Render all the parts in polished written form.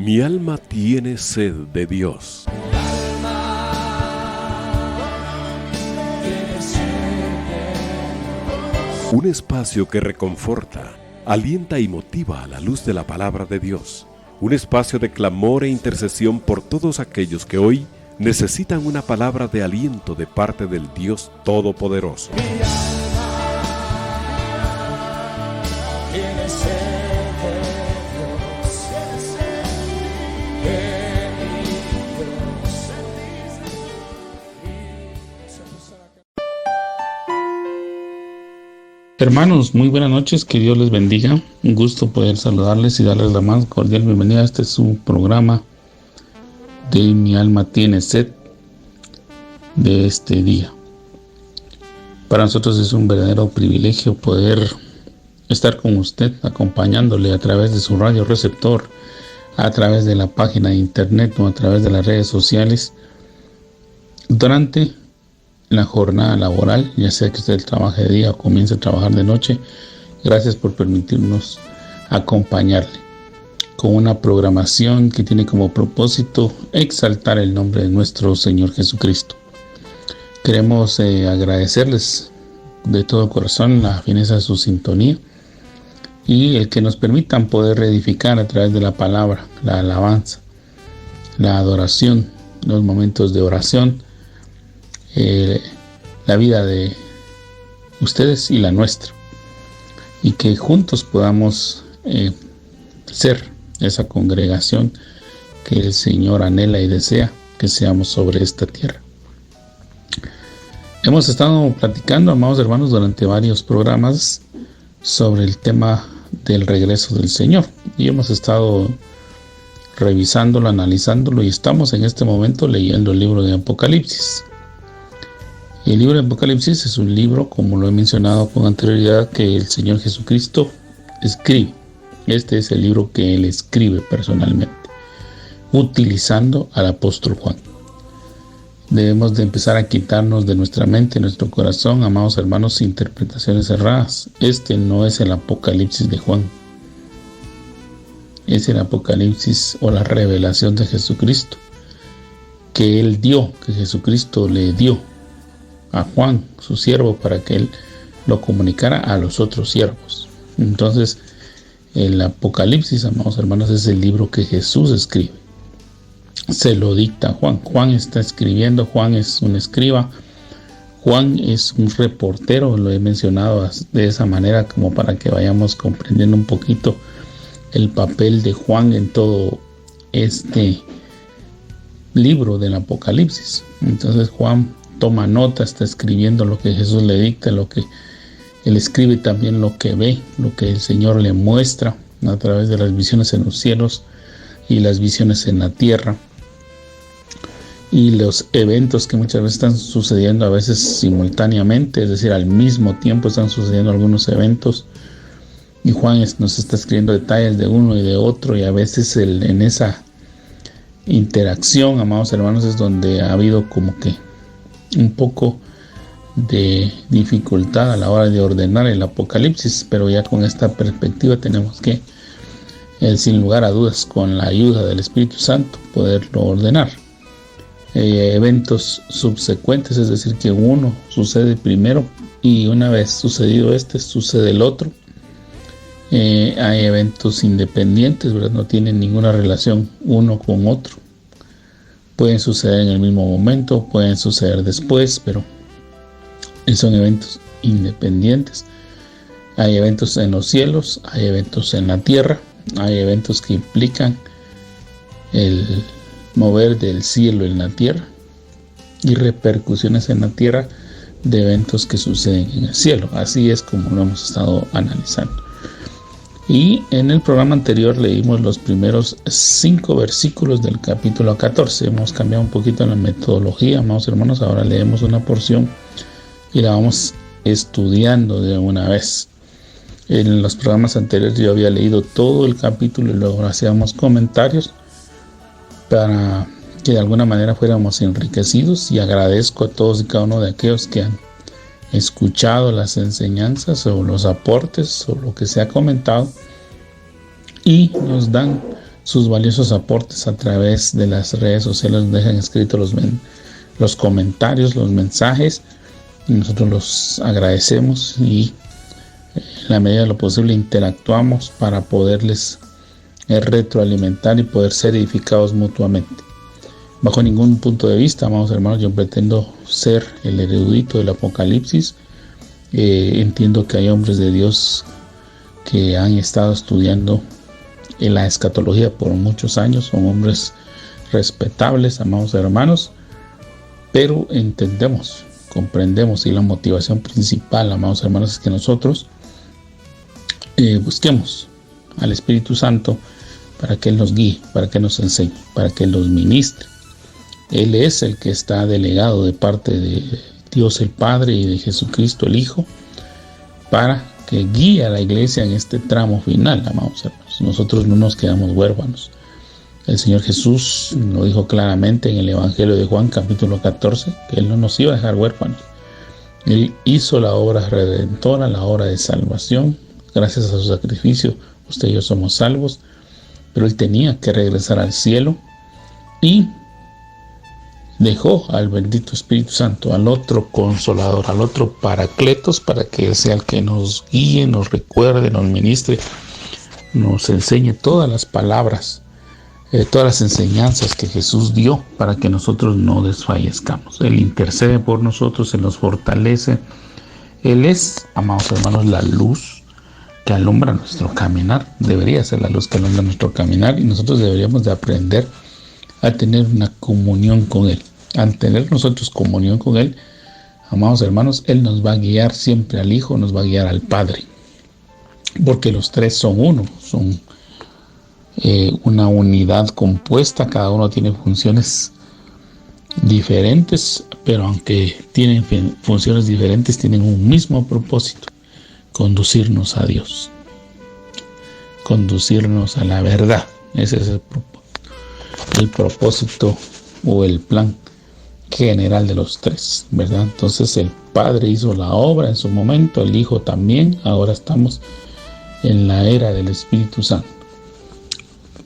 Mi alma tiene sed de Dios. Un espacio que reconforta, alienta y motiva a la luz de la palabra de Dios. Un espacio de clamor e intercesión por todos aquellos que hoy necesitan una palabra de aliento de parte del Dios Todopoderoso. Hermanos, muy buenas noches, que Dios les bendiga. Un gusto poder saludarles y darles la más cordial bienvenida a este su programa de Mi alma tiene sed de este día. Para nosotros es un verdadero privilegio poder estar con usted, acompañándole a través de su radio receptor, a través de la página de internet o a través de las redes sociales durante la jornada laboral, ya sea que usted trabaje de día o comience a trabajar de noche. Gracias por permitirnos acompañarle con una programación que tiene como propósito exaltar el nombre de nuestro Señor Jesucristo. Queremos agradecerles de todo corazón la fineza de su sintonía y el que nos permitan poder reedificar a través de la palabra, la alabanza, la adoración, los momentos de oración, la vida de ustedes y la nuestra, y que juntos podamos ser esa congregación que el Señor anhela y desea que seamos sobre esta tierra. Hemos estado platicando, amados hermanos, durante varios programas sobre el tema del regreso del Señor, y hemos estado revisándolo, analizándolo, y estamos en este momento leyendo el libro de Apocalipsis. El libro de Apocalipsis es un libro, como lo he mencionado con anterioridad, que el Señor Jesucristo escribe. Este es el libro que Él escribe personalmente, utilizando al apóstol Juan. Debemos de empezar a quitarnos de nuestra mente, nuestro corazón, amados hermanos, interpretaciones erradas. Este no es el Apocalipsis de Juan. Es el Apocalipsis o la revelación de Jesucristo, que Él dio, que Jesucristo le dio a Juan, su siervo, para que él lo comunicara a los otros siervos. Entonces, el Apocalipsis, amados hermanos, es el libro que Jesús escribe. Se lo dicta a Juan. Juan está escribiendo, Juan es un escriba, Juan es un reportero, lo he mencionado de esa manera como para que vayamos comprendiendo un poquito el papel de Juan en todo este libro del Apocalipsis. Entonces Juan toma nota, está escribiendo lo que Jesús le dicta, lo que él escribe, también lo que ve, lo que el Señor le muestra a través de las visiones en los cielos y las visiones en la tierra, y los eventos que muchas veces están sucediendo, a veces simultáneamente, es decir, al mismo tiempo están sucediendo algunos eventos, y Juan nos está escribiendo detalles de uno y de otro, y a veces en esa interacción, amados hermanos, es donde ha habido como que un poco de dificultad a la hora de ordenar el Apocalipsis, pero ya con esta perspectiva tenemos que, sin lugar a dudas, con la ayuda del Espíritu Santo, poderlo ordenar. Eventos subsecuentes, es decir, que uno sucede primero y una vez sucedido sucede el otro. Hay eventos independientes, ¿verdad? No tienen ninguna relación uno con otro. Pueden suceder en el mismo momento, pueden suceder después, pero son eventos independientes. Hay eventos en los cielos, hay eventos en la tierra, hay eventos que implican el mover del cielo en la tierra y repercusiones en la tierra de eventos que suceden en el cielo. Así es como lo hemos estado analizando. Y en el programa anterior leímos los primeros 5 versículos del capítulo 14. Hemos cambiado un poquito la metodología, amados hermanos. Ahora leemos una porción y la vamos estudiando de una vez. En los programas anteriores yo había leído todo el capítulo y luego hacíamos comentarios para que de alguna manera fuéramos enriquecidos, y agradezco a todos y cada uno de aquellos que han escuchado las enseñanzas o los aportes o lo que se ha comentado y nos dan sus valiosos aportes a través de las redes sociales. Nos dejan escritos los comentarios, los mensajes. Nosotros los agradecemos y en la medida de lo posible interactuamos para poderles retroalimentar y poder ser edificados mutuamente. Bajo ningún punto de vista, amados hermanos, yo pretendo ser el erudito del Apocalipsis. Entiendo que hay hombres de Dios que han estado estudiando en la escatología por muchos años, son hombres respetables, amados hermanos, pero entendemos, comprendemos, y la motivación principal, amados hermanos, es que nosotros busquemos al Espíritu Santo para que Él nos guíe, para que nos enseñe, para que Él nos ministre. Él es el que está delegado de parte de Dios el Padre y de Jesucristo el Hijo para que guíe a la iglesia en este tramo final, amados hermanos. Nosotros no nos quedamos huérfanos. El Señor Jesús lo dijo claramente en el Evangelio de Juan, capítulo 14, que Él no nos iba a dejar huérfanos. Él hizo la obra redentora, la obra de salvación. Gracias a su sacrificio, usted y yo somos salvos. Pero Él tenía que regresar al cielo y dejó al bendito Espíritu Santo, al otro Consolador, al otro Paracletos, para que Él sea el que nos guíe, nos recuerde, nos ministre, nos enseñe todas las palabras, todas las enseñanzas que Jesús dio para que nosotros no desfallezcamos. Él intercede por nosotros, Él nos fortalece. Él es, amados hermanos, la luz que alumbra nuestro caminar. Debería ser la luz que alumbra nuestro caminar, y nosotros deberíamos de aprender a tener una comunión con Él. Al tener nosotros comunión con Él, amados hermanos, Él nos va a guiar siempre al Hijo, nos va a guiar al Padre, porque los tres son uno, son una unidad compuesta. Cada uno tiene funciones diferentes, pero aunque tienen funciones diferentes, tienen un mismo propósito: conducirnos a Dios, conducirnos a la verdad. Ese es el propósito o el plan general de los tres, ¿verdad? Entonces el Padre hizo la obra en su momento, el Hijo también. Ahora estamos en la era del Espíritu Santo,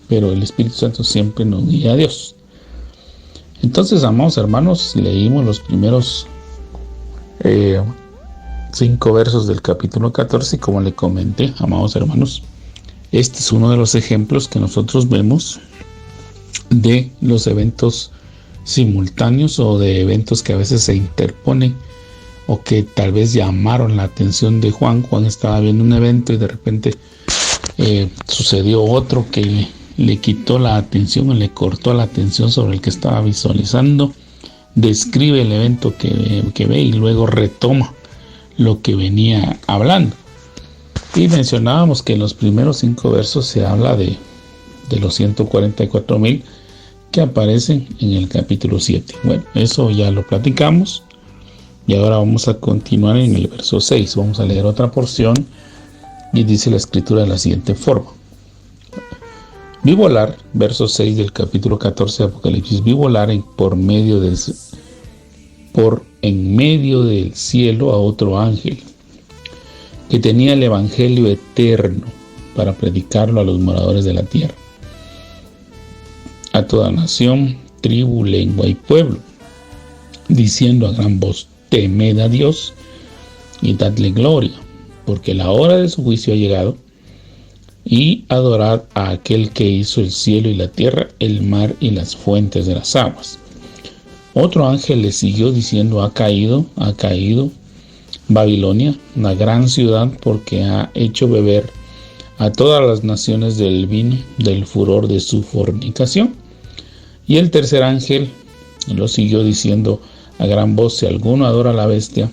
pero el Espíritu Santo siempre nos guía a Dios. Entonces, amados hermanos, leímos los primeros 5 versos del capítulo 14, y como le comenté, amados hermanos, este es uno de los ejemplos que nosotros vemos de los eventos simultáneos, o de eventos que a veces se interponen o que tal vez llamaron la atención de Juan. Juan estaba viendo un evento y de repente sucedió otro que le quitó la atención o le cortó la atención sobre el que estaba visualizando. Describe el evento que ve y luego retoma lo que venía hablando. Y mencionábamos que en los primeros 5 versos se habla de los 144,000 que aparecen en el capítulo 7. Bueno, eso ya lo platicamos, y ahora vamos a continuar en el verso 6. Vamos a leer otra porción, y dice la escritura de la siguiente forma: vi volar, verso 6 del capítulo 14 de Apocalipsis, vi volar en medio del cielo a otro ángel que tenía el evangelio eterno para predicarlo a los moradores de la tierra, a toda nación, tribu, lengua y pueblo, diciendo a gran voz: temed a Dios y dadle gloria, porque la hora de su juicio ha llegado, y adorad a aquel que hizo el cielo y la tierra, el mar y las fuentes de las aguas. Otro ángel le siguió diciendo: ha caído Babilonia, una gran ciudad, porque ha hecho beber a todas las naciones del vino del furor de su fornicación. Y el tercer ángel lo siguió diciendo a gran voz: si alguno adora a la bestia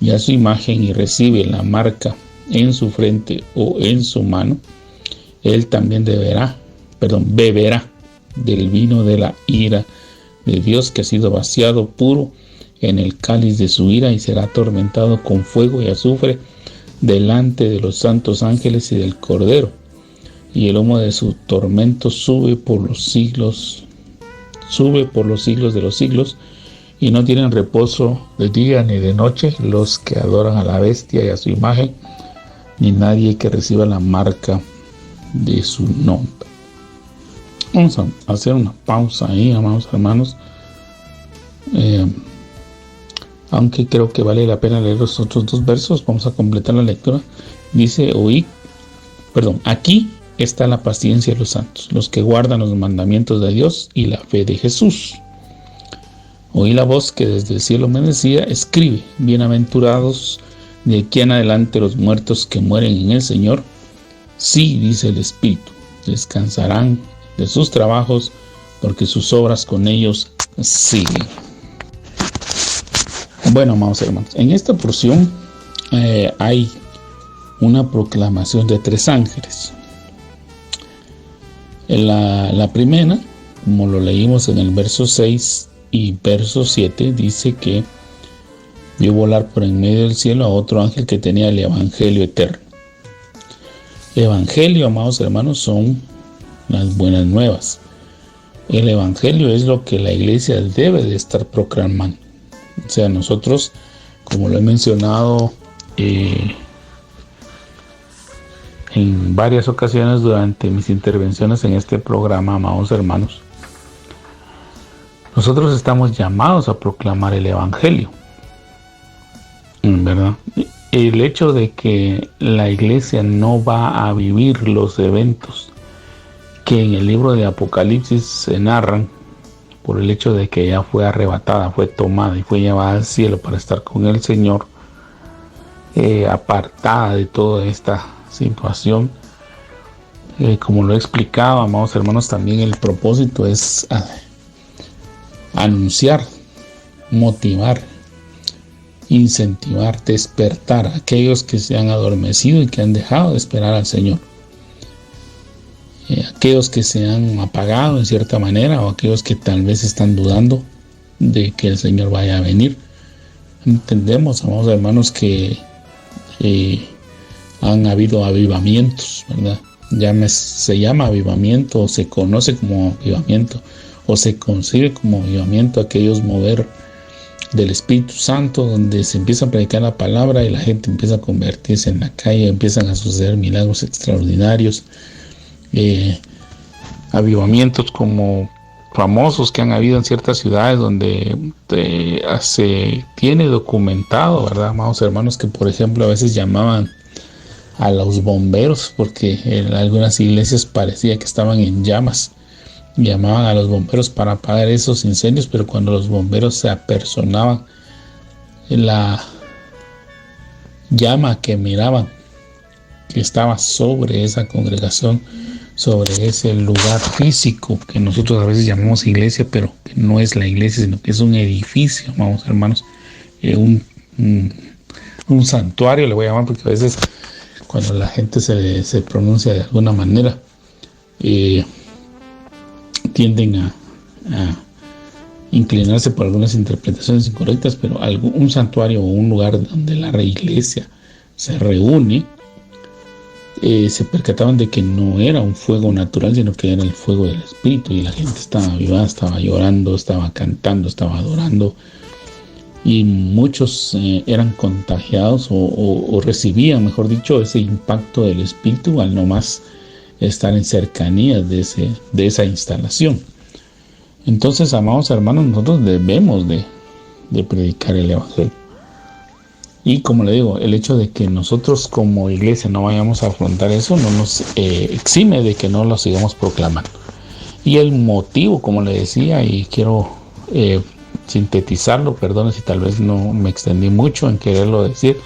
y a su imagen y recibe la marca en su frente o en su mano, él también beberá del vino de la ira de Dios, que ha sido vaciado puro en el cáliz de su ira, y será atormentado con fuego y azufre delante de los santos ángeles y del Cordero. Y el humo de su tormento sube por los siglos de los siglos, y no tienen reposo de día ni de noche los que adoran a la bestia y a su imagen, ni nadie que reciba la marca de su nombre. Vamos a hacer una pausa ahí, amados hermanos. Aunque creo que vale la pena leer los otros 2 versos, vamos a completar la lectura. Dice, aquí está la paciencia de los santos, los que guardan los mandamientos de Dios y la fe de Jesús. Oí la voz que desde el cielo me decía, escribe, bienaventurados de aquí en adelante los muertos que mueren en el Señor. Sí, dice el Espíritu, descansarán de sus trabajos, porque sus obras con ellos siguen. Bueno, amados hermanos, en esta porción hay una proclamación de 3 ángeles. La primera, como lo leímos en el verso 6 y verso 7, dice que vio volar por en medio del cielo a otro ángel que tenía el evangelio eterno. El evangelio, amados hermanos, son las buenas nuevas. El evangelio es lo que la iglesia debe de estar proclamando. O sea, nosotros, como lo he mencionado en varias ocasiones durante mis intervenciones en este programa, amados hermanos, nosotros estamos llamados a proclamar el evangelio, ¿verdad? El hecho de que la iglesia no va a vivir los eventos que en el libro de Apocalipsis se narran, por el hecho de que ella fue arrebatada, fue tomada y fue llevada al cielo para estar con el Señor, apartada de toda esta situación. Como lo he explicado, amados hermanos, también el propósito es anunciar, motivar, incentivar, despertar a aquellos que se han adormecido y que han dejado de esperar al Señor. Aquellos que se han apagado en cierta manera, o aquellos que tal vez están dudando de que el Señor vaya a venir. Entendemos, amados hermanos, que han habido avivamientos, ¿verdad? Se llama avivamiento, o se conoce como avivamiento, o se concibe como avivamiento aquellos mover del Espíritu Santo, donde se empieza a predicar la palabra y la gente empieza a convertirse en la calle, empiezan a suceder milagros extraordinarios. Avivamientos como famosos que han habido en ciertas ciudades donde se tiene documentado, ¿verdad, amados hermanos? Que por ejemplo a veces llamaban a los bomberos, porque en algunas iglesias parecía que estaban en llamas. Llamaban a los bomberos para apagar esos incendios, pero cuando los bomberos se apersonaban, la llama que miraban que estaba sobre esa congregación, sobre ese lugar físico que nosotros a veces llamamos iglesia, pero que no es la iglesia, sino que es un edificio, vamos hermanos, un santuario le voy a llamar, porque a veces cuando la gente se pronuncia de alguna manera, tienden a inclinarse por algunas interpretaciones incorrectas, pero un santuario o un lugar donde la iglesia se reúne, se percataban de que no era un fuego natural, sino que era el fuego del Espíritu, y la gente estaba avivada, estaba llorando, estaba cantando, estaba adorando, y muchos eran contagiados o recibían, mejor dicho, ese impacto del Espíritu al nomás estar en cercanías de esa instalación. Entonces, amados hermanos, nosotros debemos de predicar el Evangelio. Y como le digo, el hecho de que nosotros como iglesia no vayamos a afrontar eso no nos exime de que no lo sigamos proclamando. Y el motivo, como le decía, y quiero sintetizarlo, perdone si tal vez no me extendí mucho en quererlo decir,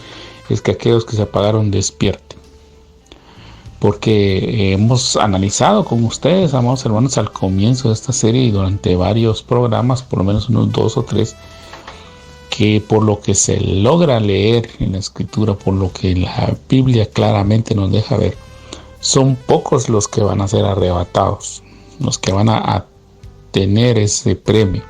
es que aquellos que se apagaron despierten. Porque hemos analizado con ustedes, amados hermanos, al comienzo de esta serie y durante varios programas, por lo menos unos 2 o 3, que por lo que se logra leer en la Escritura, por lo que la Biblia claramente nos deja ver, son pocos los que van a ser arrebatados, los que van a tener ese premio.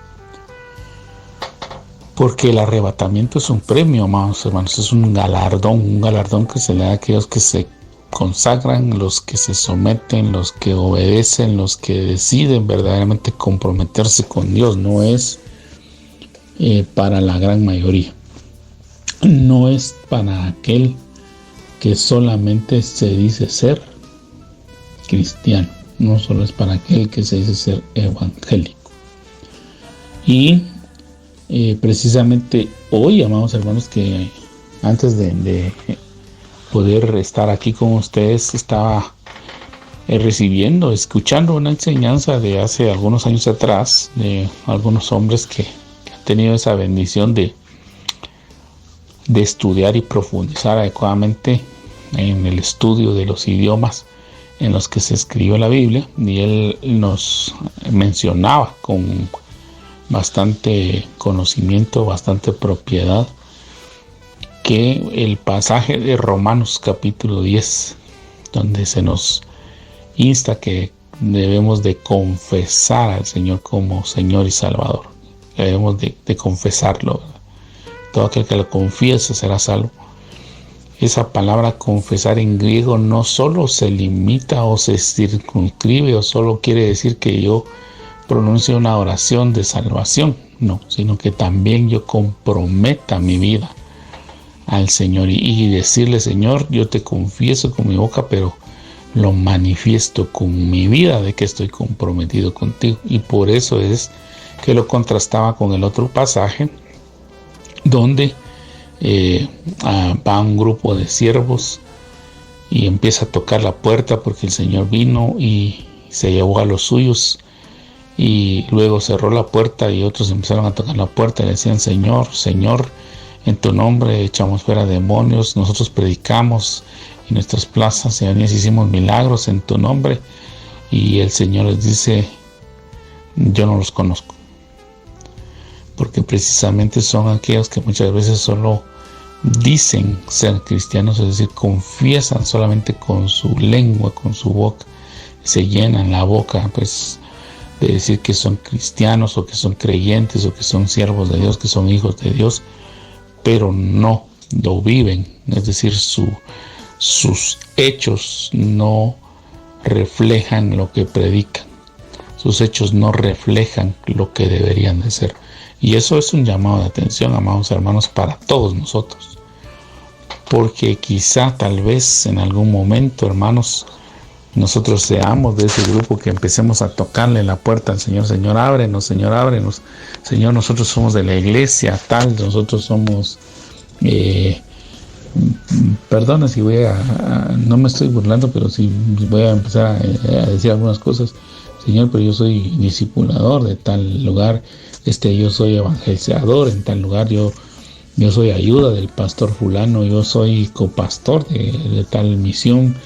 Porque el arrebatamiento es un premio, amados hermanos, es un galardón que se le da a aquellos que se consagran, los que se someten, los que obedecen, los que deciden verdaderamente comprometerse con Dios. No es para la gran mayoría, no es para aquel que solamente se dice ser cristiano. no solo es para aquel que se dice ser evangélico. Y precisamente hoy, amados hermanos, que antes de poder estar aquí con ustedes, estaba escuchando una enseñanza de hace algunos años atrás, de algunos hombres que han tenido esa bendición de estudiar y profundizar adecuadamente en el estudio de los idiomas en los que se escribió la Biblia, y él nos mencionaba con bastante conocimiento, bastante propiedad, que el pasaje de Romanos capítulo 10, donde se nos insta que debemos de confesar al Señor como Señor y Salvador, debemos de confesarlo, ¿verdad? Todo aquel que lo confiese será salvo. Esa palabra confesar en griego no solo se limita o se circunscribe o solo quiere decir que yo pronuncio una oración de salvación, no, sino que también yo comprometa mi vida al Señor y decirle: Señor, yo te confieso con mi boca, pero lo manifiesto con mi vida de que estoy comprometido contigo. Y por eso es que lo contrastaba con el otro pasaje donde va un grupo de siervos y empieza a tocar la puerta porque el Señor vino y se llevó a los suyos, y luego cerró la puerta y otros empezaron a tocar la puerta y le decían: Señor, Señor, en tu nombre echamos fuera demonios, nosotros predicamos en nuestras plazas y avenidas, hicimos milagros en tu nombre. Y el Señor les dice: yo no los conozco. Porque precisamente son aquellos que muchas veces solo dicen ser cristianos, es decir, confiesan solamente con su lengua, con su boca, se llenan la boca pues de decir que son cristianos o que son creyentes o que son siervos de Dios, que son hijos de Dios, pero no lo viven, es decir, sus hechos no reflejan lo que predican, sus hechos no reflejan lo que deberían de ser. Y eso es un llamado de atención, amados hermanos, para todos nosotros, porque quizá, tal vez, en algún momento, hermanos, nosotros seamos de ese grupo que empecemos a tocarle la puerta al Señor: Señor, ábrenos, Señor, ábrenos, Señor, nosotros somos de la iglesia tal, nosotros somos, perdona si voy no me estoy burlando, pero si voy a empezar a decir algunas cosas: Señor, pero yo soy discipulador de tal lugar, yo soy evangelizador en tal lugar, yo soy ayuda del pastor fulano, yo soy copastor de tal misión,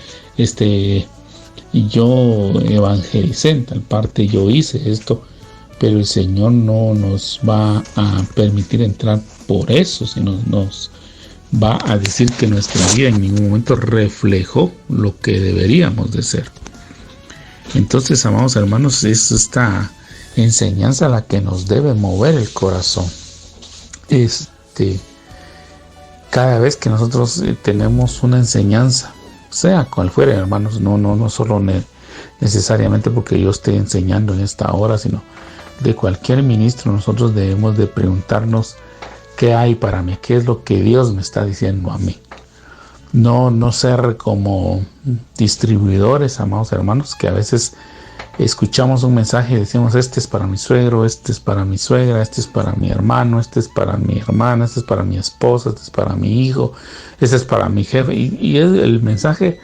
yo evangelicé en tal parte, yo hice esto, pero el Señor no nos va a permitir entrar por eso, sino nos va a decir que nuestra vida en ningún momento reflejó lo que deberíamos de ser. Entonces, amados hermanos, es esta enseñanza la que nos debe mover el corazón. Cada vez que nosotros tenemos una enseñanza, sea cual fuera, hermanos, no solo necesariamente porque yo esté enseñando en esta hora, sino de cualquier ministro, nosotros debemos de preguntarnos: ¿qué hay para mí? ¿Qué es lo que Dios me está diciendo a mí? No ser como distribuidores, amados hermanos, que a veces escuchamos un mensaje y decimos: este es para mi suegro, este es para mi suegra, este es para mi hermano, este es para mi hermana, este es para mi esposa, este es para mi hijo, este es para mi jefe, y el mensaje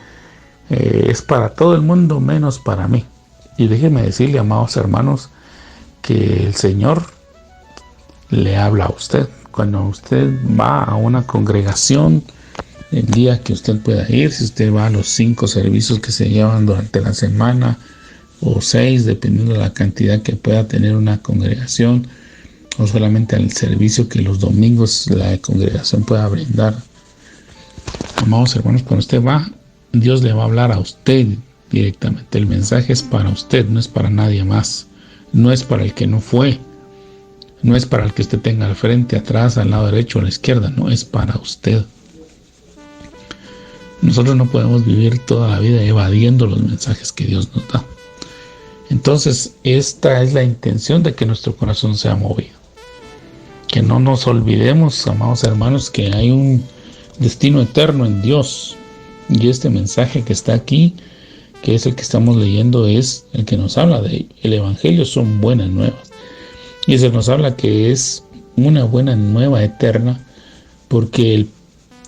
es para todo el mundo menos para mí. Y déjeme decirle, amados hermanos, que el Señor le habla a usted. Cuando usted va a una congregación, el día que usted pueda ir, si usted va a los 5 servicios que se llevan durante la semana, o 6, dependiendo de la cantidad que pueda tener una congregación, o solamente al servicio que los domingos la congregación pueda brindar. Amados hermanos, cuando usted va, Dios le va a hablar a usted directamente. El mensaje es para usted, no es para nadie más. No es para el que no fue. No es para el que usted tenga al frente, atrás, al lado derecho o a la izquierda. No, es para usted. Nosotros no podemos vivir toda la vida evadiendo los mensajes que Dios nos da. Entonces, esta es la intención de que nuestro corazón sea movido. Que no nos olvidemos, amados hermanos, que hay un destino eterno en Dios. Y este mensaje que está aquí, que es el que estamos leyendo, es el que nos habla de ello. El Evangelio son buenas nuevas. Y se nos habla que es una buena nueva eterna, porque el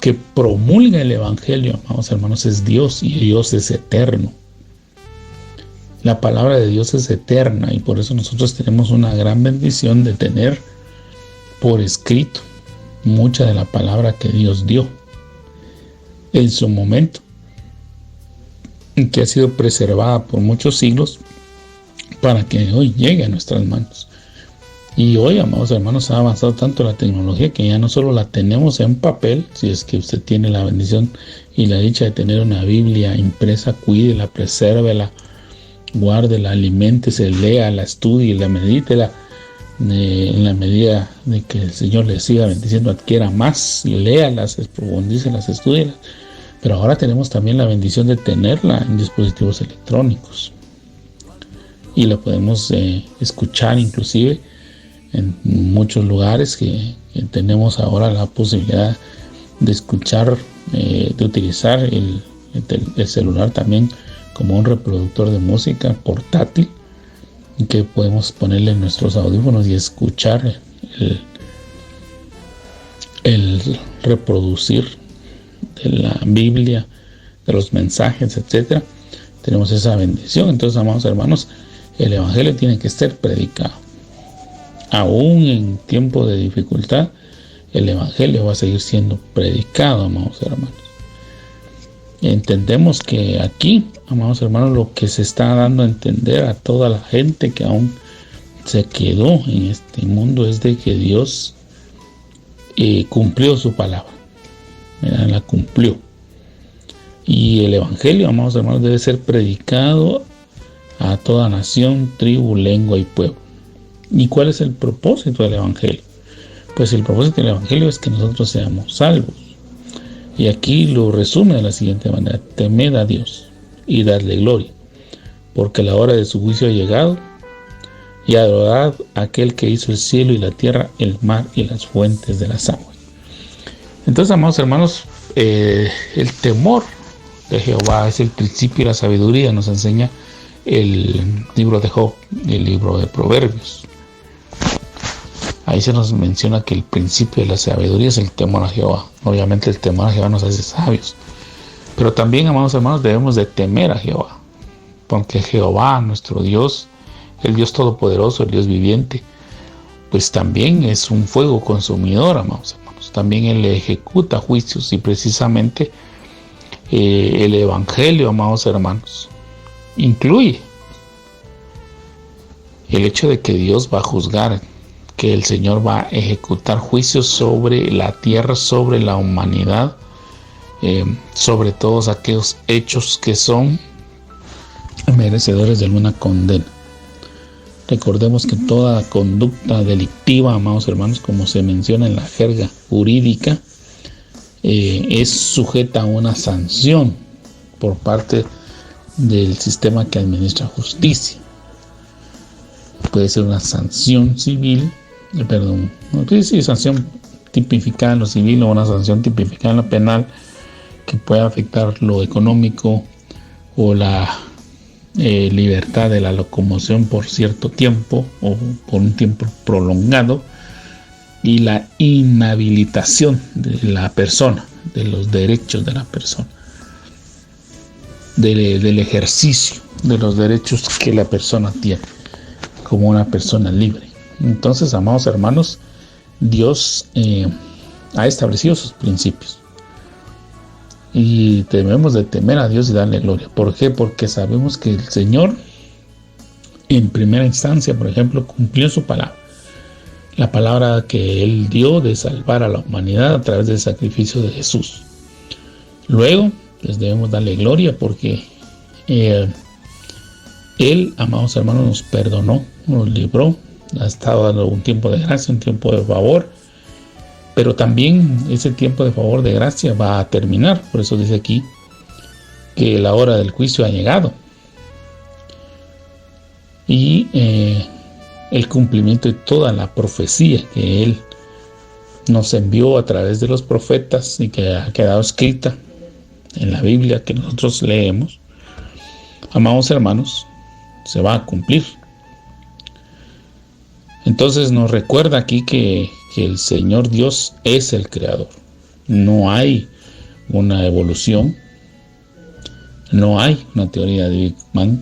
que promulga el Evangelio, amados hermanos, es Dios, y Dios es eterno. La palabra de Dios es eterna, y por eso nosotros tenemos una gran bendición de tener por escrito mucha de la palabra que Dios dio en su momento, que ha sido preservada por muchos siglos para que hoy llegue a nuestras manos. Y hoy, amados hermanos, ha avanzado tanto la tecnología que ya no solo la tenemos en papel, si es que usted tiene la bendición y la dicha de tener una Biblia impresa, cuídela, presérvela, guárdela, aliméntese, léala, estudie, medítela, en la medida de que el Señor le siga bendiciendo, adquiera más, léalas, profundícelas, estudielas. Pero ahora tenemos también la bendición de tenerla en dispositivos electrónicos, y la podemos escuchar inclusive en muchos lugares que tenemos ahora la posibilidad de escuchar, de utilizar el celular también como un reproductor de música portátil, que podemos ponerle en nuestros audífonos y escuchar el reproducir de la Biblia, de los mensajes, etcétera. Tenemos esa bendición. Entonces, amados hermanos, el Evangelio tiene que ser predicado. Aún en tiempo de dificultad, el Evangelio va a seguir siendo predicado, amados hermanos. Entendemos que aquí, amados hermanos, lo que se está dando a entender a toda la gente que aún se quedó en este mundo es de que Dios cumplió su palabra. La cumplió. Y el Evangelio, amados hermanos, debe ser predicado a toda nación, tribu, lengua y pueblo. ¿Y cuál es el propósito del Evangelio? Pues el propósito del Evangelio es que nosotros seamos salvos. Y aquí lo resume de la siguiente manera: temed a Dios y dadle gloria, porque la hora de su juicio ha llegado, y adorad a aquel que hizo el cielo y la tierra, el mar y las fuentes de las aguas. Entonces, amados hermanos, el temor de Jehová es el principio de la sabiduría, nos enseña el libro de Job, el libro de Proverbios. Ahí se nos menciona que el principio de la sabiduría es el temor a Jehová. Obviamente el temor a Jehová nos hace sabios, pero también, amados hermanos, debemos de temer a Jehová, porque Jehová, nuestro Dios, el Dios todopoderoso, el Dios viviente, pues también es un fuego consumidor, amados hermanos. También Él ejecuta juicios, y precisamente el Evangelio, amados hermanos, incluye el hecho de que Dios va a juzgar, que el Señor va a ejecutar juicios sobre la tierra, sobre la humanidad, sobre todos aquellos hechos que son merecedores de alguna condena. Recordemos que toda conducta delictiva, amados hermanos, como se menciona en la jerga jurídica, es sujeta a una sanción por parte del sistema que administra justicia. Puede ser una sanción civil, sanción tipificada en lo civil, o una sanción tipificada en lo penal, que puede afectar lo económico o la libertad de la locomoción por cierto tiempo o por un tiempo prolongado, y la inhabilitación de la persona, de los derechos de la persona, del ejercicio de los derechos que la persona tiene como una persona libre. Entonces, amados hermanos, Dios ha establecido sus principios, y debemos de temer a Dios y darle gloria. ¿Por qué? Porque sabemos que el Señor, en primera instancia, por ejemplo, cumplió su palabra, la palabra que Él dio de salvar a la humanidad a través del sacrificio de Jesús. Luego, pues debemos darle gloria porque Él, amados hermanos, nos perdonó, nos libró, ha estado dando un tiempo de gracia, un tiempo de favor, pero también ese tiempo de favor, de gracia, va a terminar. Por eso dice aquí que la hora del juicio ha llegado, y el cumplimiento de toda la profecía que Él nos envió a través de los profetas y que ha quedado escrita en la Biblia que nosotros leemos, amados hermanos, se va a cumplir. Entonces nos recuerda aquí que el Señor Dios es el creador. No hay una evolución, no hay una teoría de Big Bang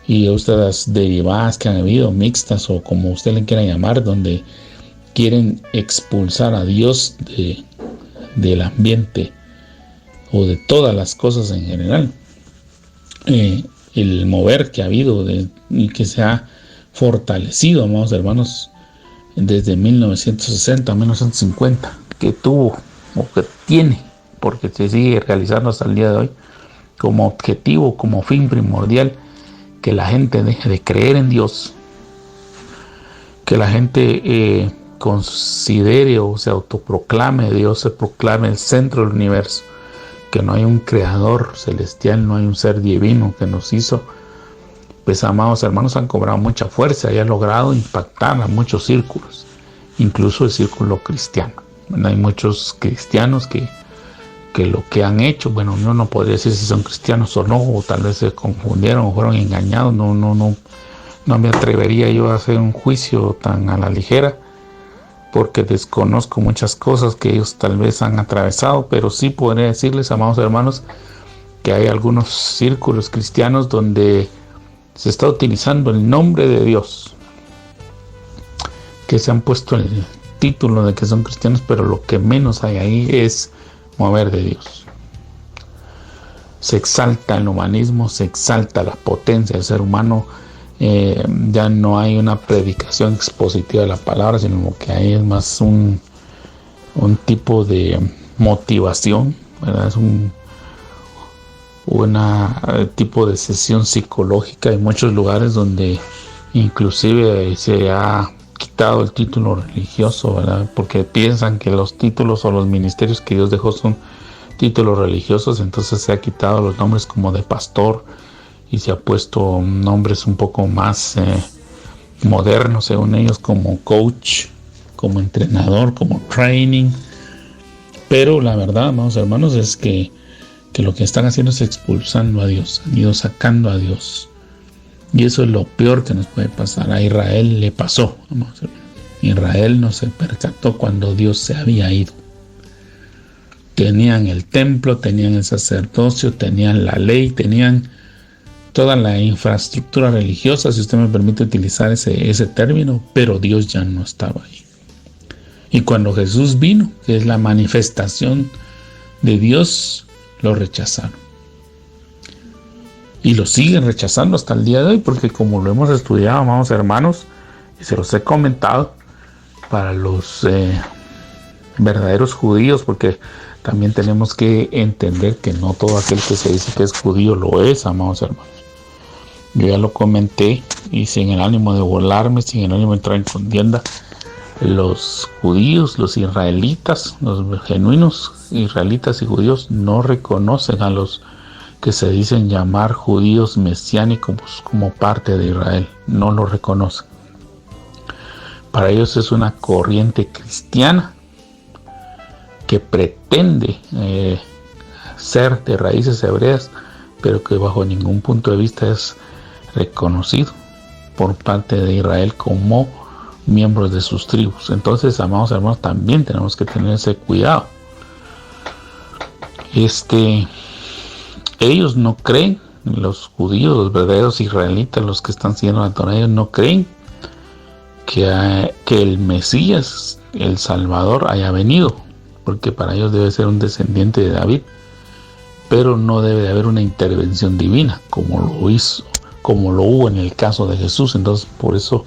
y otras derivadas que han habido, mixtas o como usted le quiera llamar, donde quieren expulsar a Dios del ambiente o de todas las cosas en general. El mover que ha habido y que se ha fortalecido, amados hermanos, desde 1960 a 1950, que tuvo o que tiene, porque se sigue realizando hasta el día de hoy, como objetivo, como fin primordial, que la gente deje de creer en Dios, que la gente considere o se autoproclame Dios, se proclame el centro del universo, que no hay un creador celestial, no hay un ser divino que nos hizo. Pues, amados hermanos, han cobrado mucha fuerza y han logrado impactar a muchos círculos, incluso el círculo cristiano. Hay muchos cristianos que lo que han hecho, bueno, yo no podría decir si son cristianos o no, o tal vez se confundieron o fueron engañados. No me atrevería yo a hacer un juicio tan a la ligera, porque desconozco muchas cosas que ellos tal vez han atravesado, pero sí podría decirles, amados hermanos, que hay algunos círculos cristianos donde se está utilizando el nombre de Dios, que se han puesto el título de que son cristianos, pero lo que menos hay ahí es mover de Dios. Se exalta el humanismo, se exalta la potencia del ser humano. Ya no hay una predicación expositiva de la palabra, sino lo que hay es más un tipo de motivación, ¿verdad? Es un tipo de sesión psicológica en muchos lugares donde inclusive se ha quitado el título religioso, ¿verdad? Porque piensan que los títulos o los ministerios que Dios dejó son títulos religiosos, entonces se ha quitado los nombres como de pastor y se ha puesto nombres un poco más modernos, según ellos, como coach, como entrenador, como training. Pero la verdad, amados hermanos, es que lo que están haciendo es expulsando a Dios, han ido sacando a Dios. Y eso es lo peor que nos puede pasar. A Israel le pasó, amados hermanos. Israel no se percató cuando Dios se había ido. Tenían el templo, tenían el sacerdocio, tenían la ley, tenían toda la infraestructura religiosa, si usted me permite utilizar ese término, pero Dios ya no estaba ahí. Y cuando Jesús vino, que es la manifestación de Dios, lo rechazaron. Y lo siguen rechazando hasta el día de hoy, porque como lo hemos estudiado, amados hermanos, y se los he comentado, para los verdaderos judíos, porque también tenemos que entender que no todo aquel que se dice que es judío lo es, amados hermanos. Yo ya lo comenté y sin el ánimo de burlarme, sin el ánimo de entrar en contienda, los judíos, los israelitas, los genuinos israelitas y judíos no reconocen a los que se dicen llamar judíos mesiánicos como parte de Israel, no lo reconocen. Para ellos es una corriente cristiana que pretende ser de raíces hebreas, pero que bajo ningún punto de vista es reconocido por parte de Israel como miembros de sus tribus. Entonces, amados hermanos, también tenemos que tener ese cuidado. Ellos no creen, los judíos, los verdaderos israelitas, los que están siguiendo la Torá, ellos no creen que el Mesías, el Salvador, haya venido, porque para ellos debe ser un descendiente de David, pero no debe de haber una intervención divina como lo hubo en el caso de Jesús. Entonces, por eso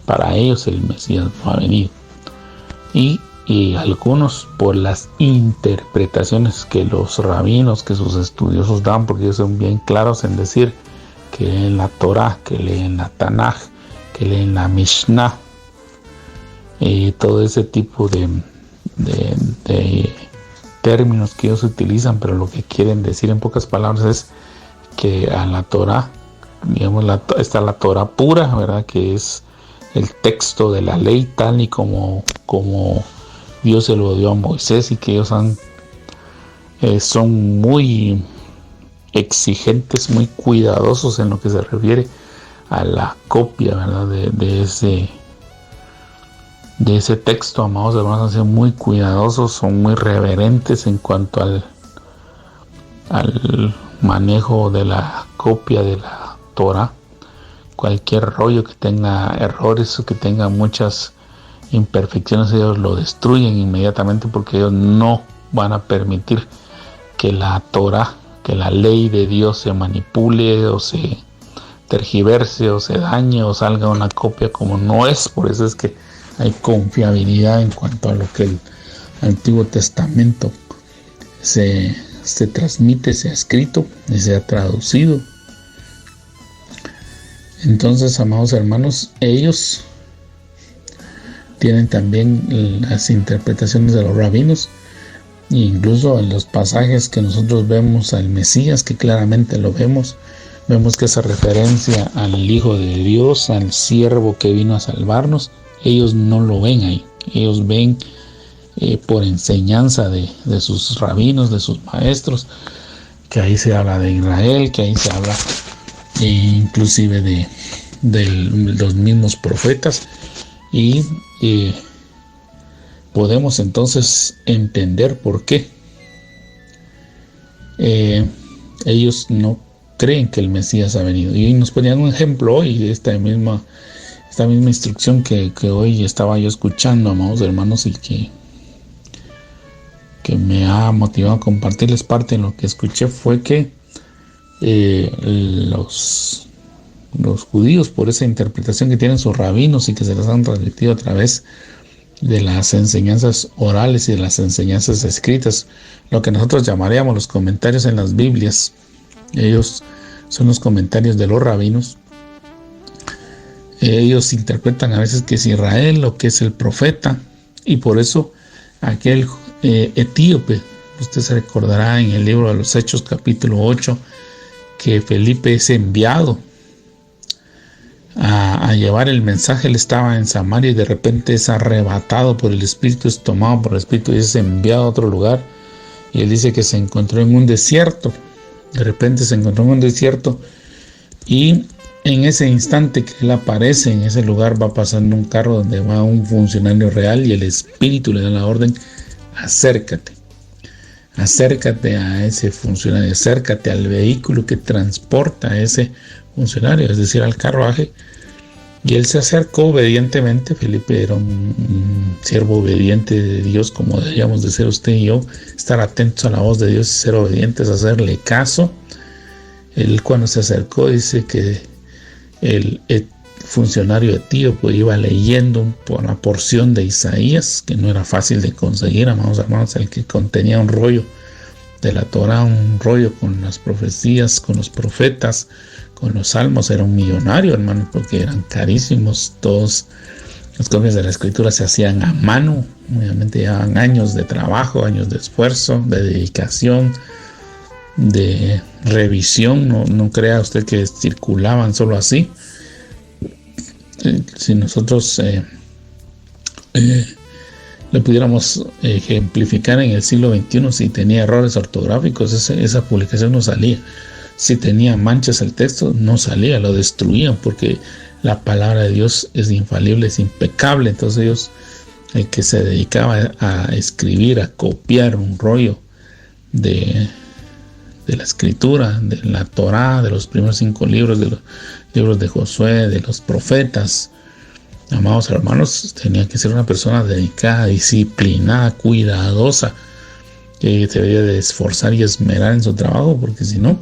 para ellos el Mesías no ha venido. Y algunos, por las interpretaciones que los rabinos, que sus estudiosos dan, porque ellos son bien claros en decir que leen la Torá, que leen la Tanaj, que leen la Mishnah, y todo ese tipo de términos que ellos utilizan, pero lo que quieren decir en pocas palabras es que a la Torá, digamos, está la Torá pura, ¿verdad? Que es el texto de la ley tal y como Dios se lo dio a Moisés, y que ellos son muy exigentes, muy cuidadosos en lo que se refiere a la copia, ¿verdad? De ese texto, amados hermanos. Han sido muy cuidadosos, son muy reverentes en cuanto al manejo de la copia de la Torah. Cualquier rollo que tenga errores o que tenga muchas imperfecciones, ellos lo destruyen inmediatamente, porque ellos no van a permitir que la Torah, que la ley de Dios se manipule o se tergiverse o se dañe o salga una copia como no es. Por eso es que hay confiabilidad en cuanto a lo que el Antiguo Testamento se transmite, se ha escrito y se ha traducido. Entonces, amados hermanos, ellos tienen también las interpretaciones de los rabinos, e incluso en los pasajes que nosotros vemos al Mesías, que claramente lo vemos que esa referencia al Hijo de Dios, al siervo que vino a salvarnos, ellos no lo ven ahí. Ellos ven por enseñanza de sus rabinos, de sus maestros, que ahí se habla de Israel, que ahí se habla inclusive de los mismos profetas, y podemos entonces entender por qué ellos no creen que el Mesías ha venido. Y nos ponían un ejemplo hoy de esta misma instrucción que hoy estaba yo escuchando, amados hermanos, y que me ha motivado a compartirles parte de lo que escuché. Fue que los judíos, por esa interpretación que tienen sus rabinos y que se las han transmitido a través de las enseñanzas orales y de las enseñanzas escritas, lo que nosotros llamaríamos los comentarios en las Biblias, ellos son los comentarios de los rabinos. Ellos interpretan a veces que es Israel o que es el profeta, y por eso aquel etíope, usted se recordará en el libro de los Hechos capítulo 8, que Felipe es enviado a llevar el mensaje. Él estaba en Samaria y de repente es arrebatado por el Espíritu, es tomado por el Espíritu y es enviado a otro lugar. Y él dice que se encontró en un desierto. De repente se encontró en un desierto, y en ese instante que él aparece en ese lugar, va pasando un carro donde va un funcionario real, y el Espíritu le da la orden: acércate a ese funcionario, acércate al vehículo que transporta a ese funcionario, es decir, al carruaje. Y él se acercó obedientemente. Felipe era un siervo obediente de Dios, como deberíamos de ser usted y yo, estar atentos a la voz de Dios y ser obedientes, hacerle caso. Él, cuando se acercó, dice que el funcionario etíope iba leyendo una porción de Isaías, que no era fácil de conseguir, amados hermanos, el que contenía un rollo de la Torah, un rollo con las profecías, con los profetas, con los salmos. Era un millonario, hermanos, porque eran carísimos. Todas las copias de la escritura se hacían a mano, obviamente llevaban años de trabajo, años de esfuerzo, de dedicación, de revisión. No crea usted que circulaban solo así. Si nosotros lo pudiéramos ejemplificar en el siglo XXI, si tenía errores ortográficos, esa publicación no salía. Si tenía manchas el texto, no salía, lo destruían, porque la palabra de Dios es infalible, es impecable. Entonces ellos, el que se dedicaba a escribir, a copiar un rollo de la escritura, de la Torá, de los primeros 5 libros, de los libros de Josué, de los profetas, amados hermanos, tenía que ser una persona dedicada, disciplinada, cuidadosa, que se debía de esforzar y esmerar en su trabajo, porque si no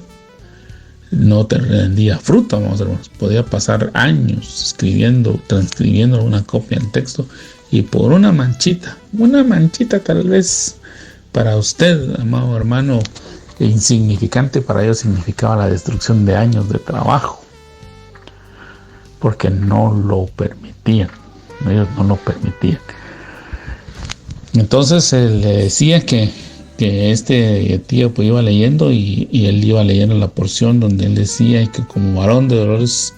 te rendía fruto, amados hermanos. Podía pasar años escribiendo, transcribiendo una copia del texto, y por una manchita tal vez para usted, amado hermano, insignificante, para ellos significaba la destrucción de años de trabajo, porque no lo permitían. Ellos no lo permitían. Entonces él le decía que este tío pues iba leyendo, y él iba leyendo la porción donde él decía que como varón de dolores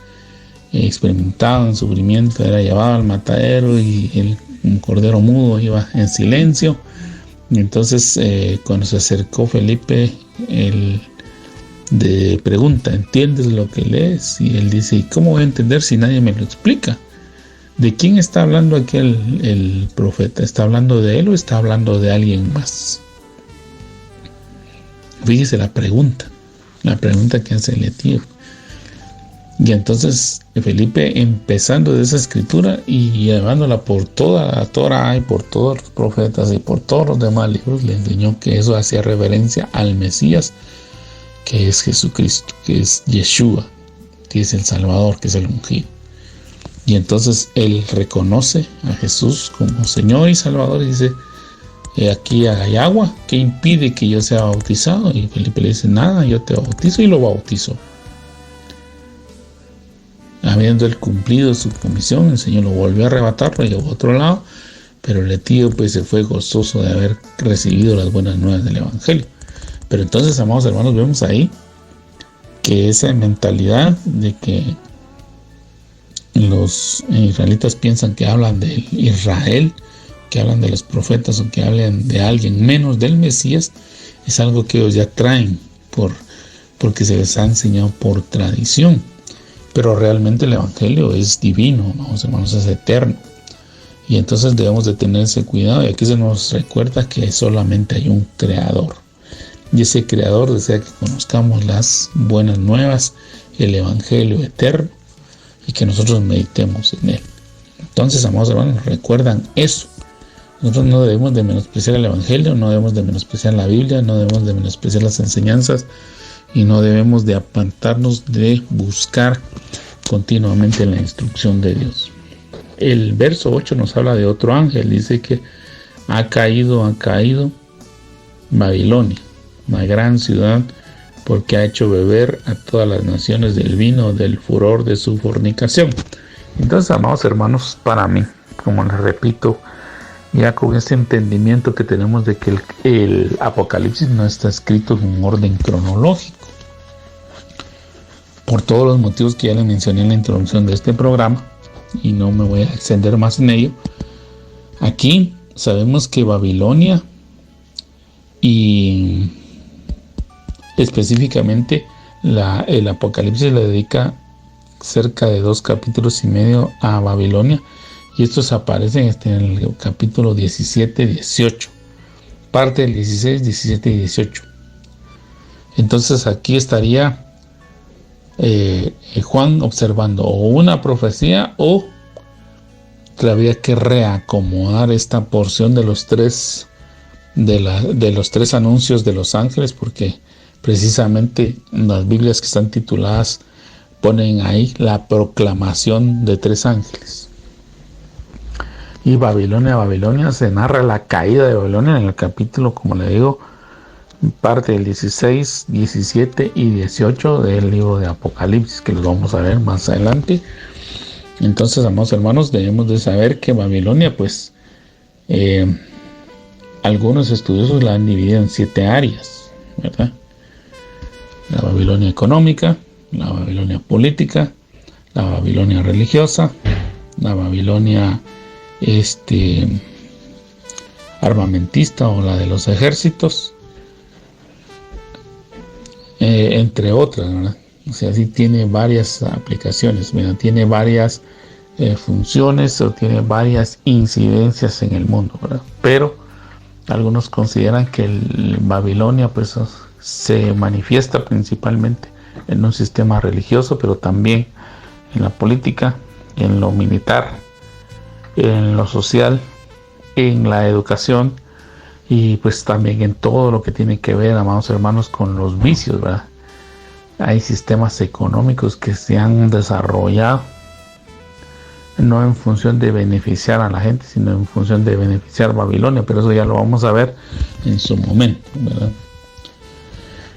experimentado en sufrimiento era llevado al matadero, y un cordero mudo iba en silencio. Y entonces cuando se acercó Felipe, él pregunta, ¿entiendes lo que lees? Y él dice, ¿y cómo voy a entender si nadie me lo explica? ¿De quién está hablando aquí el profeta? ¿Está hablando de él o está hablando de alguien más? Fíjese la pregunta que hace el etíope. Y entonces Felipe, empezando de esa escritura y llevándola por toda la Torah y por todos los profetas y por todos los demás libros, le enseñó que eso hacía reverencia al Mesías, que es Jesucristo, que es Yeshua, que es el Salvador, que es el ungido. Y entonces él reconoce a Jesús como Señor y Salvador y dice, aquí hay agua, ¿qué impide que yo sea bautizado? Y Felipe le dice, nada, yo te bautizo, y lo bautizó. Habiendo él cumplido su comisión, el Señor lo volvió a arrebatar, lo llevó a otro lado, pero el etíope se fue gozoso de haber recibido las buenas nuevas del Evangelio. Pero entonces, amados hermanos, vemos ahí que esa mentalidad de que los israelitas piensan que hablan de Israel, que hablan de los profetas o que hablan de alguien menos del Mesías, es algo que ellos ya traen porque se les ha enseñado por tradición. Pero realmente el Evangelio es divino, vamos hermanos, es eterno. Y entonces debemos de tener ese cuidado. Y aquí se nos recuerda que solamente hay un Creador. Y ese Creador desea que conozcamos las buenas nuevas, el Evangelio eterno, y que nosotros meditemos en él. Entonces, amados hermanos, recuerdan eso. Nosotros no debemos de menospreciar el Evangelio, no debemos de menospreciar la Biblia, no debemos de menospreciar las enseñanzas, y no debemos de apartarnos de buscar continuamente la instrucción de Dios. El verso 8 nos habla de otro ángel. Dice que ha caído Babilonia, una gran ciudad, porque ha hecho beber a todas las naciones del vino del furor de su fornicación. Entonces, amados hermanos, para mí, como les repito, ya con este entendimiento que tenemos de que el Apocalipsis no está escrito en un orden cronológico, por todos los motivos que ya les mencioné en la introducción de este programa, y no me voy a extender más en ello. Aquí sabemos que Babilonia, y específicamente el Apocalipsis le dedica cerca de 2 capítulos y medio a Babilonia, y estos aparecen en el capítulo 17, 18, parte del 16, 17 y 18. Entonces aquí estaría Juan observando o una profecía, o que había que reacomodar esta porción de los tres anuncios de los ángeles, porque precisamente las Biblias que están tituladas ponen ahí la proclamación de 3 ángeles. Y Babilonia, se narra la caída de Babilonia en el capítulo, como le digo, parte del 16, 17 y 18 del libro de Apocalipsis, que los vamos a ver más adelante. Entonces, amados hermanos, debemos de saber que Babilonia, pues, algunos estudiosos la han dividido en 7 áreas, ¿verdad? La Babilonia económica, la Babilonia política, la Babilonia religiosa, la Babilonia armamentista o la de los ejércitos, entre otras, ¿verdad? O sea, sí tiene varias aplicaciones, ¿verdad? Tiene varias funciones, o tiene varias incidencias en el mundo, ¿verdad? Pero algunos consideran que el Babilonia, pues, se manifiesta principalmente en un sistema religioso, pero también en la política, en lo militar, en lo social, en la educación, y pues también en todo lo que tiene que ver, amados hermanos, con los vicios, ¿verdad? Hay sistemas económicos que se han desarrollado no en función de beneficiar a la gente, sino en función de beneficiar Babilonia, pero eso ya lo vamos a ver en su momento, ¿verdad?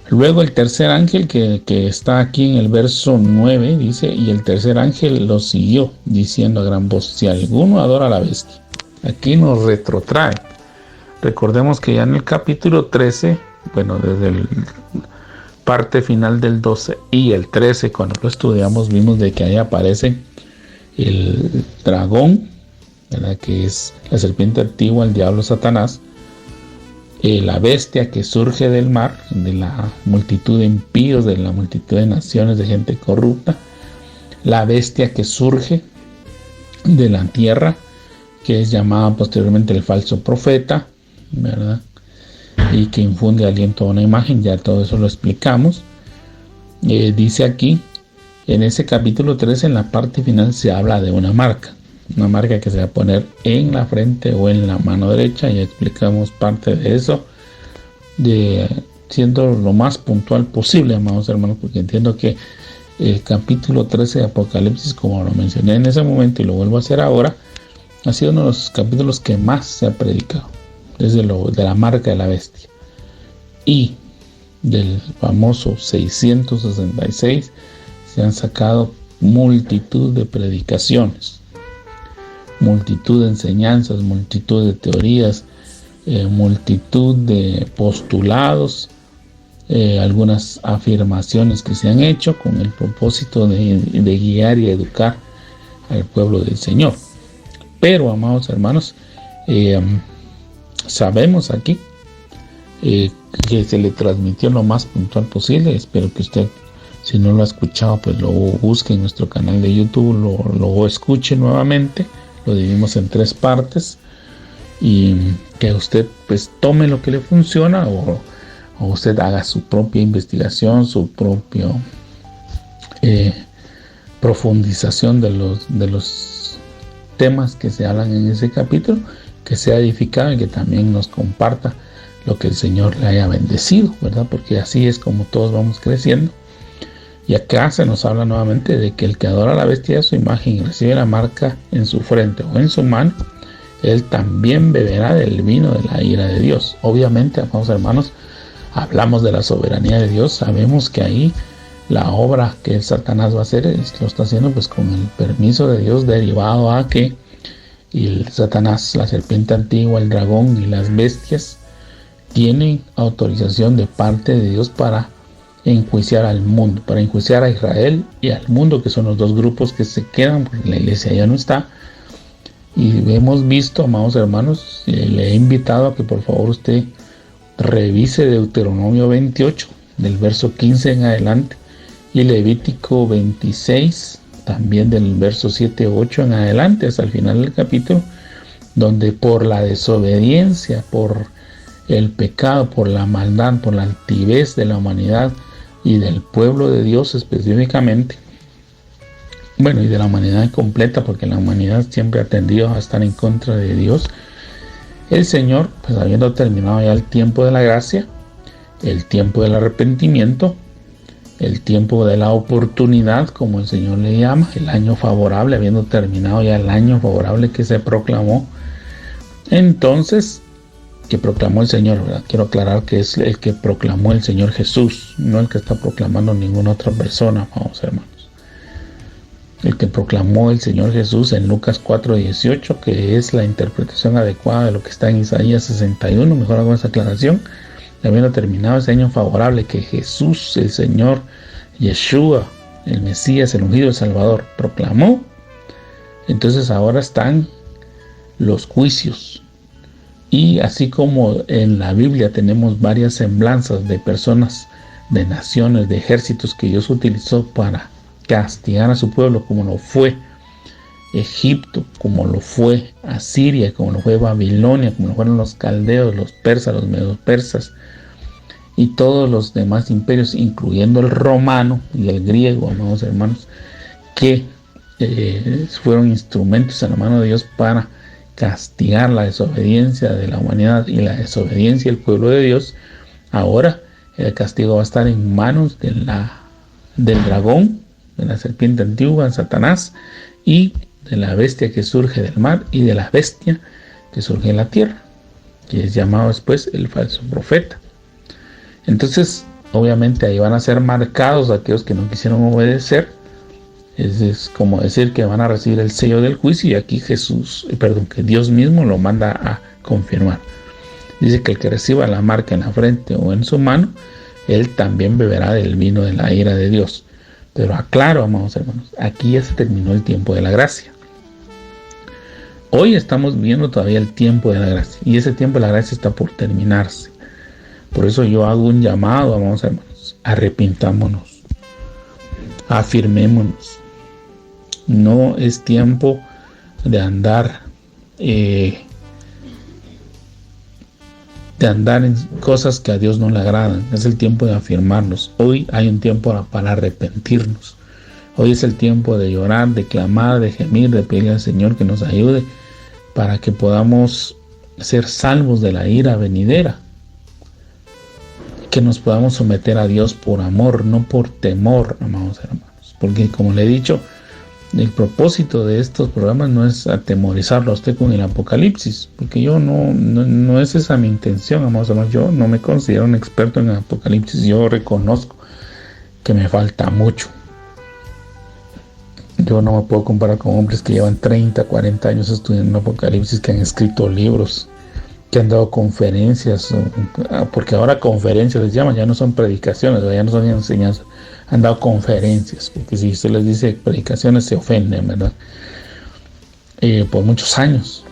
Luego el tercer ángel que está aquí en el verso 9 dice: y el tercer ángel lo siguió, diciendo a gran voz: si alguno adora a la bestia. Aquí nos retrotrae. Recordemos que ya en el capítulo 13, bueno, desde el parte final del 12 y el 13, cuando lo estudiamos, vimos de que ahí aparece el dragón, ¿verdad? Que es la serpiente antigua, el diablo Satanás, La bestia que surge del mar, de la multitud de impíos, de la multitud de naciones, de gente corrupta. La bestia que surge de la tierra, que es llamada posteriormente el falso profeta, ¿verdad? Y que infunde aliento a una imagen, ya todo eso lo explicamos. Dice aquí, en ese capítulo 3, en la parte final se habla de una marca que se va a poner en la frente o en la mano derecha. Ya explicamos parte de eso, siendo lo más puntual posible, amados hermanos, porque entiendo que el capítulo 13 de Apocalipsis, como lo mencioné en ese momento y lo vuelvo a hacer ahora, ha sido uno de los capítulos que más se ha predicado, desde de la marca de la bestia y del famoso 666 se han sacado multitud de predicaciones, multitud de enseñanzas, multitud de teorías, multitud de postulados, algunas afirmaciones que se han hecho con el propósito de guiar y educar al pueblo del Señor. Pero, amados hermanos, sabemos aquí que se le transmitió lo más puntual posible. Espero que usted, si no lo ha escuchado, pues lo busque en nuestro canal de YouTube, lo escuche nuevamente. Lo dividimos en 3 partes y que usted pues tome lo que le funciona o usted haga su propia investigación, su propia profundización de los temas que se hablan en ese capítulo, que sea edificado y que también nos comparta lo que el Señor le haya bendecido, ¿verdad? Porque así es como todos vamos creciendo. Y acá se nos habla nuevamente de que el que adora a la bestia de su imagen y recibe la marca en su frente o en su mano, él también beberá del vino de la ira de Dios. Obviamente, amados hermanos, hablamos de la soberanía de Dios. Sabemos que ahí la obra que el Satanás va a hacer lo está haciendo pues con el permiso de Dios, derivado a que el Satanás, la serpiente antigua, el dragón y las bestias tienen autorización de parte de Dios para enjuiciar al mundo, para enjuiciar a Israel y al mundo, que son los dos grupos que se quedan porque la iglesia ya no está. Y hemos visto, amados hermanos, le he invitado a que por favor usted revise Deuteronomio 28 del verso 15 en adelante y Levítico 26 también del verso 7-8 en adelante hasta el final del capítulo, donde por la desobediencia, por el pecado, por la maldad, por la altivez de la humanidad y del pueblo de Dios específicamente, bueno, y de la humanidad completa, porque la humanidad siempre ha tendido a estar en contra de Dios, el Señor, pues habiendo terminado ya el tiempo de la gracia, el tiempo del arrepentimiento, el tiempo de la oportunidad, como el Señor le llama, el año favorable, habiendo terminado ya el año favorable que se proclamó, entonces, que proclamó el Señor, ¿verdad? Quiero aclarar que es el que proclamó el Señor Jesús, no el que está proclamando ninguna otra persona, vamos hermanos. El que proclamó el Señor Jesús en Lucas 4:18, que es la interpretación adecuada de lo que está en Isaías 61, mejor hago esa aclaración, habiendo terminado ese año favorable que Jesús, el Señor, Yeshua, el Mesías, el ungido, el Salvador, proclamó, entonces ahora están los juicios. Y así como en la Biblia tenemos varias semblanzas de personas, de naciones, de ejércitos que Dios utilizó para castigar a su pueblo, como lo fue Egipto, como lo fue Asiria, como lo fue Babilonia, como lo fueron los caldeos, los persas, los medos persas y todos los demás imperios, incluyendo el romano y el griego, amados hermanos, que fueron instrumentos en la mano de Dios para castigar la desobediencia de la humanidad y la desobediencia del pueblo de Dios. Ahora el castigo va a estar en manos del dragón, de la serpiente antigua, Satanás, y de la bestia que surge del mar y de la bestia que surge en la tierra, que es llamado después el falso profeta. Entonces, obviamente ahí van a ser marcados aquellos que no quisieron obedecer. Es como decir que van a recibir el sello del juicio, y aquí que Dios mismo lo manda a confirmar. Dice que el que reciba la marca en la frente o en su mano, él también beberá del vino de la ira de Dios. Pero aclaro, amados hermanos, aquí ya se terminó el tiempo de la gracia. Hoy estamos viendo todavía el tiempo de la gracia, y ese tiempo de la gracia está por terminarse. Por eso yo hago un llamado, amados hermanos, arrepintámonos, afirmémonos. No es tiempo de andar en cosas que a Dios no le agradan. Es el tiempo de afirmarnos. Hoy hay un tiempo para arrepentirnos. Hoy es el tiempo de llorar, de clamar, de gemir, de pedirle al Señor que nos ayude para que podamos ser salvos de la ira venidera. Que nos podamos someter a Dios por amor, no por temor, amados hermanos. Porque como le he dicho, el propósito de estos programas no es atemorizarlo a usted con el Apocalipsis, porque yo no es esa mi intención, amados hermanos. Yo no me considero un experto en el Apocalipsis. Yo reconozco que me falta mucho. Yo no me puedo comparar con hombres que llevan 30, 40 años estudiando el Apocalipsis, que han escrito libros, que han dado conferencias, porque ahora conferencias les llaman, ya no son predicaciones, ya no son enseñanzas, han dado conferencias, porque si usted les dice predicaciones se ofenden, ¿verdad? Por muchos años,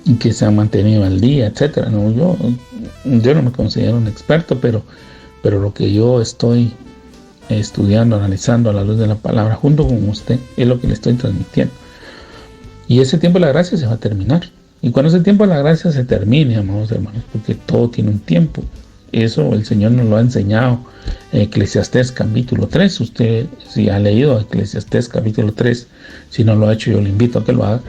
y que se han mantenido al día, etcétera. No, yo no me considero un experto, pero lo que yo estoy estudiando, analizando a la luz de la palabra, junto con usted, es lo que le estoy transmitiendo. Y ese tiempo de la gracia se va a terminar. Y cuando ese tiempo de la gracia se termine, amados hermanos, porque todo tiene un tiempo. Eso el Señor nos lo ha enseñado en Eclesiastés capítulo 3. Usted, si ha leído Eclesiastés capítulo 3, si no lo ha hecho, yo le invito a que lo haga.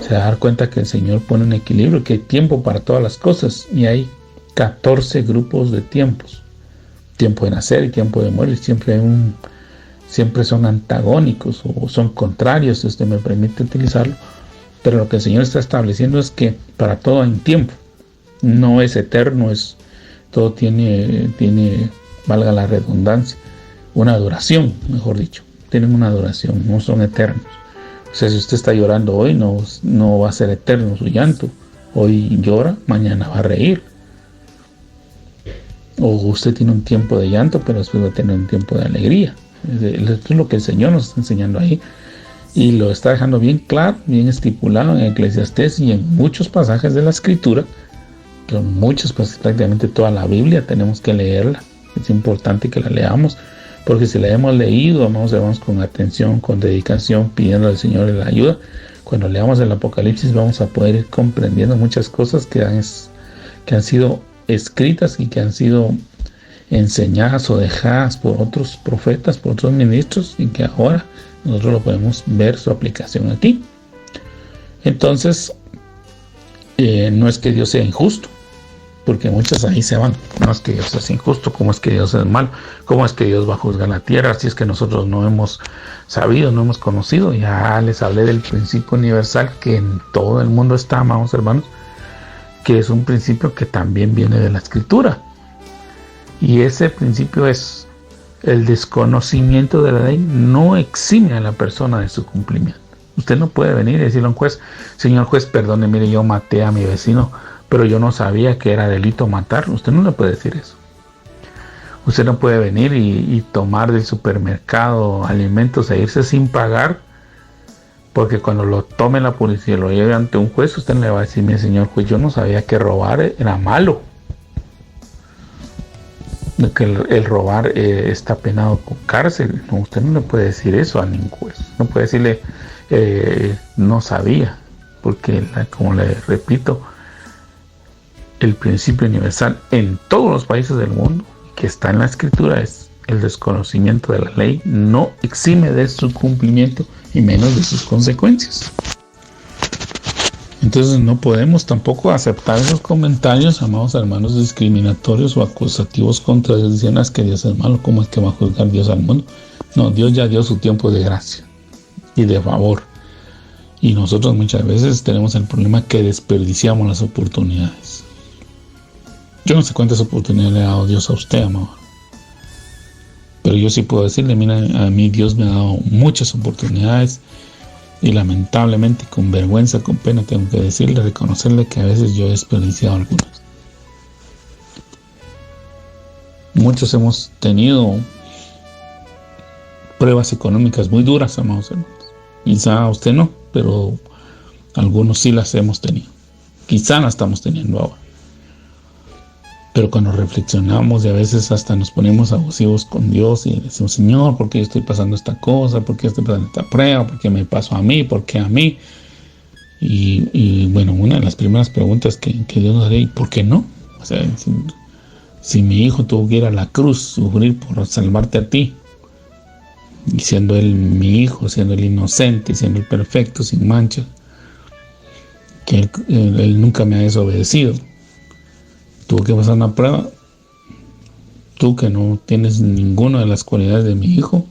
Se va a dar cuenta que el Señor pone un equilibrio, que hay tiempo para todas las cosas. Y hay 14 grupos de tiempos. Tiempo de nacer y tiempo de morir. Siempre son antagónicos o son contrarios, si usted me permite utilizarlo. Pero lo que el Señor está estableciendo es que para todo hay un tiempo. No es eterno, todo tiene, valga la redundancia, una duración, mejor dicho. Tienen una duración, no son eternos. O sea, si usted está llorando hoy, no va a ser eterno su llanto. Hoy llora, mañana va a reír. O usted tiene un tiempo de llanto, pero después va a tener un tiempo de alegría. Esto es lo que el Señor nos está enseñando ahí. Y lo está dejando bien claro, bien estipulado en Eclesiastés y en muchos pasajes de la Escritura. Que muchos, pues prácticamente toda la Biblia tenemos que leerla. Es importante que la leamos, porque si la hemos leído, vamos con atención, con dedicación, pidiendo al Señor la ayuda. Cuando leamos el Apocalipsis vamos a poder ir comprendiendo muchas cosas que han sido escritas y que han sido enseñadas o dejadas por otros profetas, por otros ministros, y que ahora nosotros lo podemos ver su aplicación aquí. Entonces, no es que Dios sea injusto, porque muchos ahí se van. No es que Dios es injusto, ¿cómo es que Dios es malo? ¿Cómo es que Dios va a juzgar la tierra? Si es que nosotros no hemos sabido, no hemos conocido. Ya les hablé del principio universal que en todo el mundo está, amados hermanos, que es un principio que también viene de la Escritura. Y ese principio es: el desconocimiento de la ley no exime a la persona de su cumplimiento. Usted no puede venir y decirle a un juez: señor juez, perdone, mire, yo maté a mi vecino, pero yo no sabía que era delito matar. Usted no le puede decir eso. Usted no puede venir y tomar del supermercado alimentos e irse sin pagar, porque cuando lo tome la policía y lo lleve ante un juez, usted le va a decir: mire, señor juez, yo no sabía que robar era malo, que el robar está penado con cárcel. No, usted no le puede decir eso a ningún juez. No puede decirle no sabía, porque como le repito, el principio universal en todos los países del mundo, que está en la Escritura, es: el desconocimiento de la ley no exime de su cumplimiento y menos de sus consecuencias. Entonces no podemos tampoco aceptar esos comentarios, amados hermanos, discriminatorios o acusativos contra Dios, diciendo: es que Dios es malo, ¿cómo es que va a juzgar Dios al mundo? No, Dios ya dio su tiempo de gracia y de favor. Y nosotros muchas veces tenemos el problema que desperdiciamos las oportunidades. Yo no sé cuántas oportunidades le ha dado Dios a usted, amado. Pero yo sí puedo decirle: mira, a mí Dios me ha dado muchas oportunidades. Y lamentablemente, con vergüenza, con pena, tengo que decirle, reconocerle que a veces yo he desperdiciado algunas. Muchos hemos tenido pruebas económicas muy duras, amados hermanos. Quizá usted no, pero algunos sí las hemos tenido. Quizá las estamos teniendo ahora. Pero cuando reflexionamos y a veces hasta nos ponemos abusivos con Dios y decimos, Señor, ¿por qué yo estoy pasando esta cosa? ¿Por qué estoy pasando esta prueba? ¿Por qué me pasó a mí? ¿Por qué a mí? Y bueno, una de las primeras preguntas que Dios nos haría, ¿y por qué no? O sea, si mi hijo tuvo que ir a la cruz, sufrir por salvarte a ti, y siendo él mi hijo, siendo él inocente, siendo él perfecto, sin mancha, que él nunca me ha desobedecido, tuvo que pasar una prueba, tú que no tienes ninguna de las cualidades de mi hijo,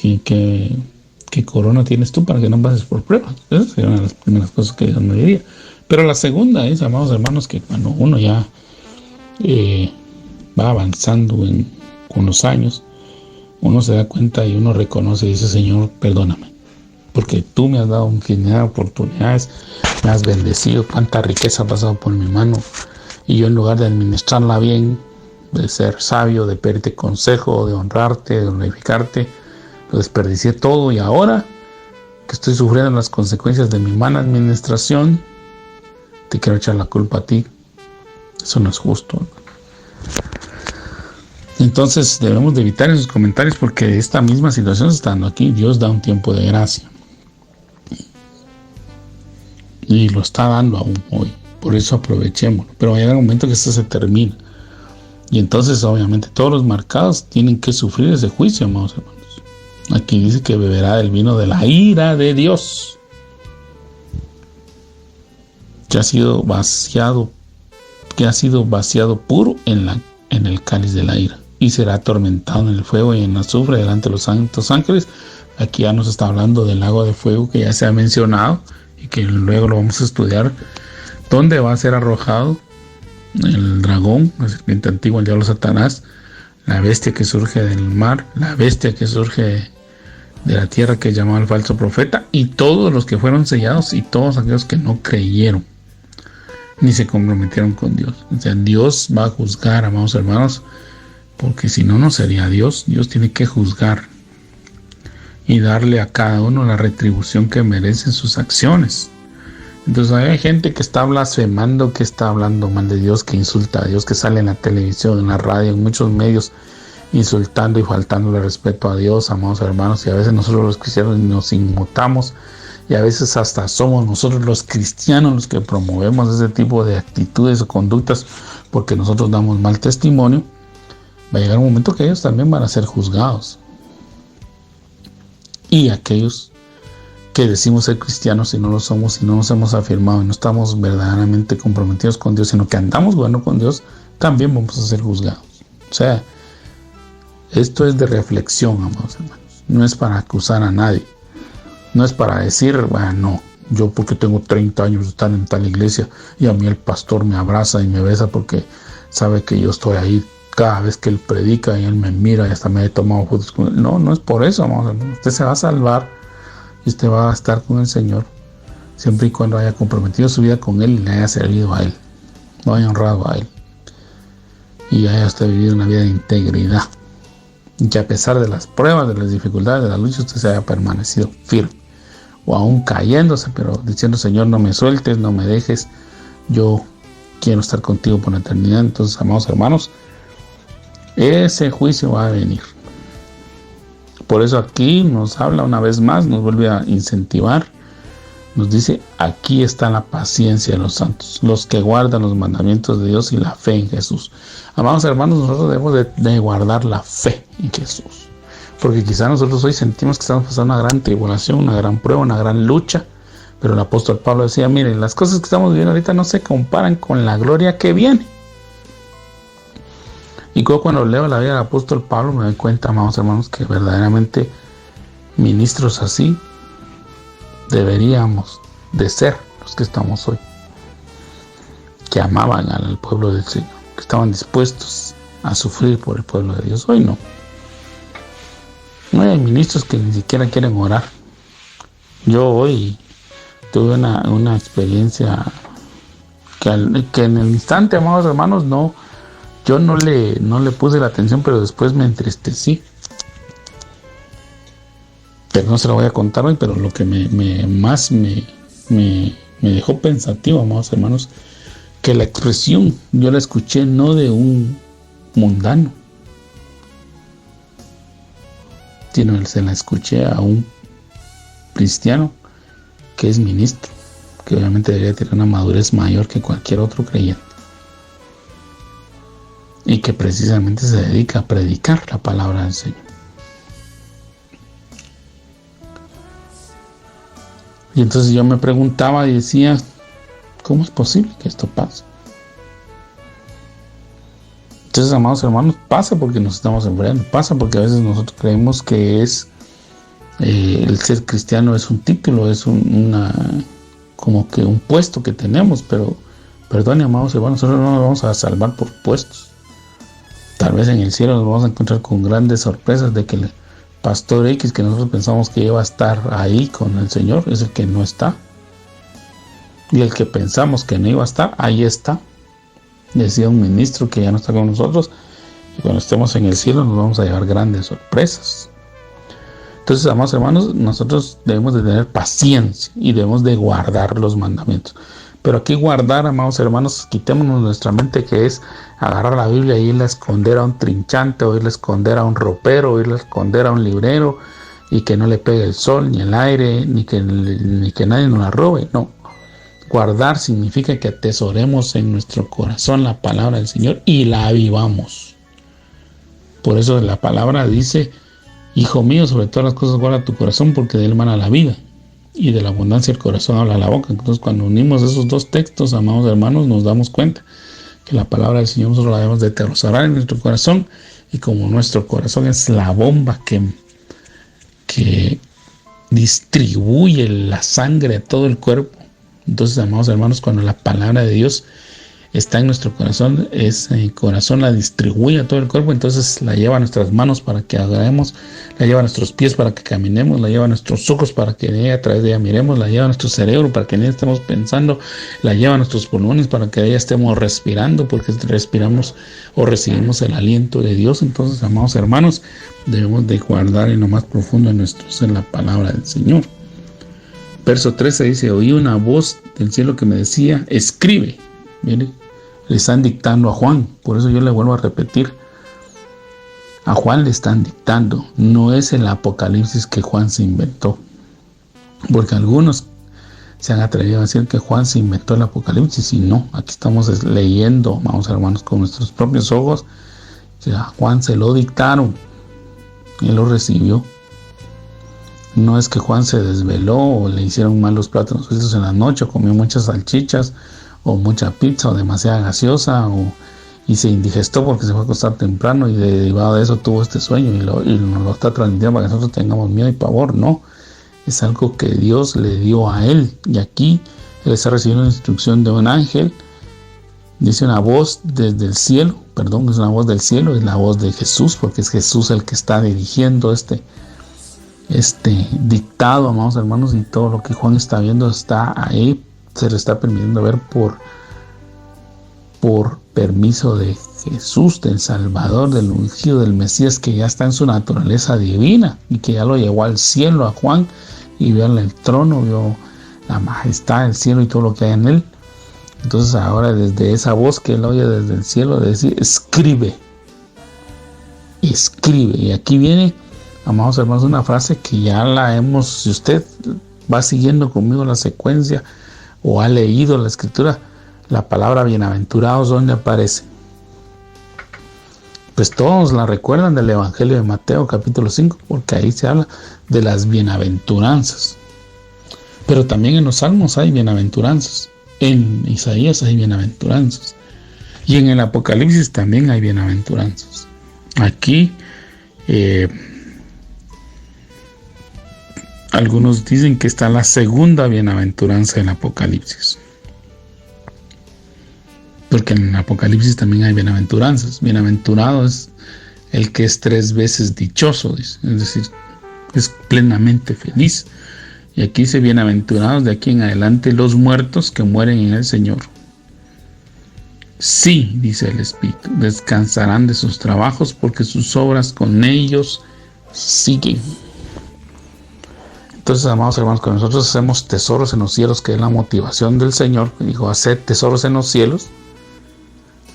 ¿qué corona tienes tú para que no pases por pruebas? Esa sería una de las primeras cosas que Dios me diría. Pero la segunda es, amados hermanos, que cuando uno ya va avanzando con los años, uno se da cuenta y uno reconoce y dice, Señor, perdóname, porque tú me has dado infinidad de oportunidades, me has bendecido, cuánta riqueza ha pasado por mi mano, y yo en lugar de administrarla bien, de ser sabio, de pedirte consejo, de honrarte, de glorificarte, lo desperdicié todo, y ahora que estoy sufriendo las consecuencias de mi mala administración, te quiero echar la culpa a ti. Eso no es justo. Entonces debemos de evitar esos comentarios, porque esta misma situación, estando aquí, Dios da un tiempo de gracia y lo está dando aún hoy. Por eso aprovechémoslo. Pero va a llegar un momento que esto se termina, y entonces obviamente todos los marcados tienen que sufrir ese juicio, amados hermanos. Aquí dice que beberá del vino de la ira de Dios, que ha sido vaciado puro en el cáliz de la ira, y será atormentado en el fuego y en la azufre delante de los santos ángeles. Aquí ya nos está hablando del lago de fuego que ya se ha mencionado y que luego lo vamos a estudiar, donde va a ser arrojado el dragón, la serpiente antigua, el diablo Satanás, la bestia que surge del mar, la bestia que surge de la tierra, que es llamado el falso profeta, y todos los que fueron sellados y todos aquellos que no creyeron ni se comprometieron con Dios. O sea, Dios va a juzgar, amados hermanos, porque si no, no sería Dios. Dios tiene que juzgar y darle a cada uno la retribución que merecen sus acciones. Entonces hay gente que está blasfemando, que está hablando mal de Dios, que insulta a Dios, que sale en la televisión, en la radio, en muchos medios, insultando y faltándole respeto a Dios, amados hermanos. Y a veces nosotros los cristianos nos inmutamos, y a veces hasta somos nosotros los cristianos los que promovemos ese tipo de actitudes o conductas, porque nosotros damos mal testimonio. Va a llegar un momento que ellos también van a ser juzgados. Y aquellos que decimos ser cristianos y no lo somos, y no nos hemos afirmado y no estamos verdaderamente comprometidos con Dios, sino que andamos jugando con Dios, también vamos a ser juzgados. O sea, esto es de reflexión, amados hermanos. No es para acusar a nadie. No es para decir, bueno, yo porque tengo 30 años de estar en tal iglesia y a mí el pastor me abraza y me besa porque sabe que yo estoy ahí cada vez que él predica y él me mira y hasta me he tomado fotos con él. No, no es por eso, amados hermanos. Usted se va a salvar y usted va a estar con el Señor siempre y cuando haya comprometido su vida con Él y le haya servido a Él, lo haya honrado a Él y haya usted vivido una vida de integridad, y que a pesar de las pruebas, de las dificultades, de la lucha, usted se haya permanecido firme, o aún cayéndose, pero diciendo, Señor, no me sueltes, no me dejes, yo quiero estar contigo por la eternidad. Entonces, amados hermanos, ese juicio va a venir. Por eso aquí nos habla una vez más, nos vuelve a incentivar, nos dice, aquí está la paciencia de los santos, los que guardan los mandamientos de Dios y la fe en Jesús. Amados hermanos, nosotros debemos de guardar la fe en Jesús, porque quizá nosotros hoy sentimos que estamos pasando una gran tribulación, una gran prueba, una gran lucha, pero el apóstol Pablo decía, miren, las cosas que estamos viviendo ahorita no se comparan con la gloria que viene. Y cuando leo la vida del apóstol Pablo me doy cuenta, amados hermanos, que verdaderamente ministros así deberíamos de ser los que estamos hoy, que amaban al pueblo del Señor, que estaban dispuestos a sufrir por el pueblo de Dios. Hoy no hay ministros que ni siquiera quieren orar. Yo hoy tuve una experiencia que en el instante, amados hermanos, yo no le puse la atención, pero después me entristecí. Pero no se lo voy a contar hoy, pero lo que más me dejó pensativo, amados hermanos, que la expresión yo la escuché no de un mundano, sino se la escuché a un cristiano que es ministro, que obviamente debería tener una madurez mayor que cualquier otro creyente, y que precisamente se dedica a predicar la palabra del Señor. Y entonces yo me preguntaba y decía, ¿cómo es posible que esto pase? Entonces, amados hermanos, pasa porque nos estamos enfriando, pasa porque a veces nosotros creemos que es el ser cristiano es un título, es como que un puesto que tenemos, pero perdón, amados hermanos, nosotros no nos vamos a salvar por puestos. Tal vez en el cielo nos vamos a encontrar con grandes sorpresas de que el pastor X, que nosotros pensamos que iba a estar ahí con el Señor, es el que no está. Y el que pensamos que no iba a estar, ahí está. Decía un ministro que ya no está con nosotros, y cuando estemos en el cielo nos vamos a llevar grandes sorpresas. Entonces, amados hermanos, nosotros debemos de tener paciencia y debemos de guardar los mandamientos. Pero aquí guardar, amados hermanos, quitémonos nuestra mente, que es agarrar la Biblia y irla a esconder a un trinchante, o irla a esconder a un ropero, o irla a esconder a un librero, y que no le pegue el sol, ni el aire, ni que nadie nos la robe. No. Guardar significa que atesoremos en nuestro corazón la palabra del Señor y la vivamos. Por eso la palabra dice: hijo mío, sobre todas las cosas guarda tu corazón, porque de él mana la vida, y de la abundancia del corazón habla la boca. Entonces, cuando unimos esos dos textos, amados hermanos, nos damos cuenta que la palabra del Señor nosotros la debemos de atesorar en nuestro corazón, y como nuestro corazón es la bomba que distribuye la sangre a todo el cuerpo, entonces, amados hermanos, cuando la palabra de Dios está en nuestro corazón, ese corazón la distribuye a todo el cuerpo, entonces la lleva a nuestras manos para que hagamos, la lleva a nuestros pies para que caminemos, la lleva a nuestros ojos para que a través de ella miremos, la lleva a nuestro cerebro para que en ella estemos pensando, la lleva a nuestros pulmones para que de ella estemos respirando, porque respiramos o recibimos el aliento de Dios. Entonces, amados hermanos, debemos de guardar en lo más profundo de nuestro ser la palabra del Señor. Verso 13 dice: oí una voz del cielo que me decía, escribe. Mire, le están dictando a Juan. Por eso yo le vuelvo a repetir, a Juan le están dictando. No es el Apocalipsis que Juan se inventó, porque algunos se han atrevido a decir que Juan se inventó el Apocalipsis, y no. Aquí estamos leyendo, vamos hermanos, con nuestros propios ojos, que a Juan se lo dictaron, él lo recibió. No es que Juan se desveló o le hicieron mal los plátanos fritos en la noche, o comió muchas salchichas o mucha pizza o demasiada gaseosa, y se indigestó porque se fue a acostar temprano, y derivado de eso tuvo este sueño y nos lo está transmitiendo para que nosotros tengamos miedo y pavor. No, es algo que Dios le dio a él, y aquí él está recibiendo una instrucción de un ángel. Dice una voz desde el cielo, perdón, es una voz del cielo, es la voz de Jesús, porque es Jesús el que está dirigiendo este dictado, amados hermanos, y todo lo que Juan está viendo está ahí, se le está permitiendo ver por permiso de Jesús, del Salvador, del ungido, del Mesías, que ya está en su naturaleza divina y que ya lo llevó al cielo a Juan, y vio el trono, vio la majestad del cielo y todo lo que hay en él. Entonces ahora, desde esa voz que él oye desde el cielo, de decir: escribe. Y aquí viene, amados hermanos, una frase que ya la hemos, si usted va siguiendo conmigo la secuencia o ha leído la escritura, la palabra bienaventurados, ¿dónde aparece? Pues todos la recuerdan del Evangelio de Mateo capítulo 5, porque ahí se habla de las bienaventuranzas. Pero también en los Salmos hay bienaventuranzas, en Isaías hay bienaventuranzas, y en el Apocalipsis también hay bienaventuranzas. Aquí algunos dicen que está la segunda bienaventuranza del Apocalipsis, porque en el Apocalipsis también hay bienaventuranzas. Bienaventurado es el que es 3 veces dichoso, es decir, es plenamente feliz. Y aquí dice: bienaventurados de aquí en adelante los muertos que mueren en el Señor. Sí, dice el Espíritu, descansarán de sus trabajos, porque sus obras con ellos siguen. Entonces, amados hermanos, cuando nosotros hacemos tesoros en los cielos, que es la motivación del Señor, que dijo, hacer tesoros en los cielos,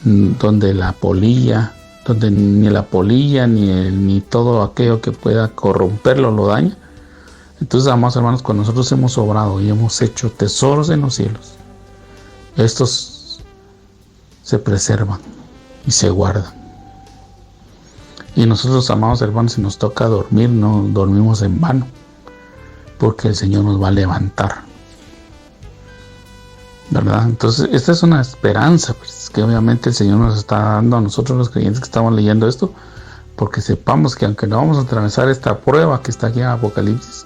donde la polilla, donde ni la polilla ni todo aquello que pueda corromperlo lo daña. Entonces, amados hermanos, cuando nosotros hemos obrado y hemos hecho tesoros en los cielos, estos se preservan y se guardan. Y nosotros, amados hermanos, si nos toca dormir, no dormimos en vano, porque el Señor nos va a levantar, ¿verdad? Entonces, esta es una esperanza, pues, que obviamente el Señor nos está dando a nosotros los creyentes que estamos leyendo esto, porque sepamos que aunque no vamos a atravesar esta prueba que está aquí en Apocalipsis,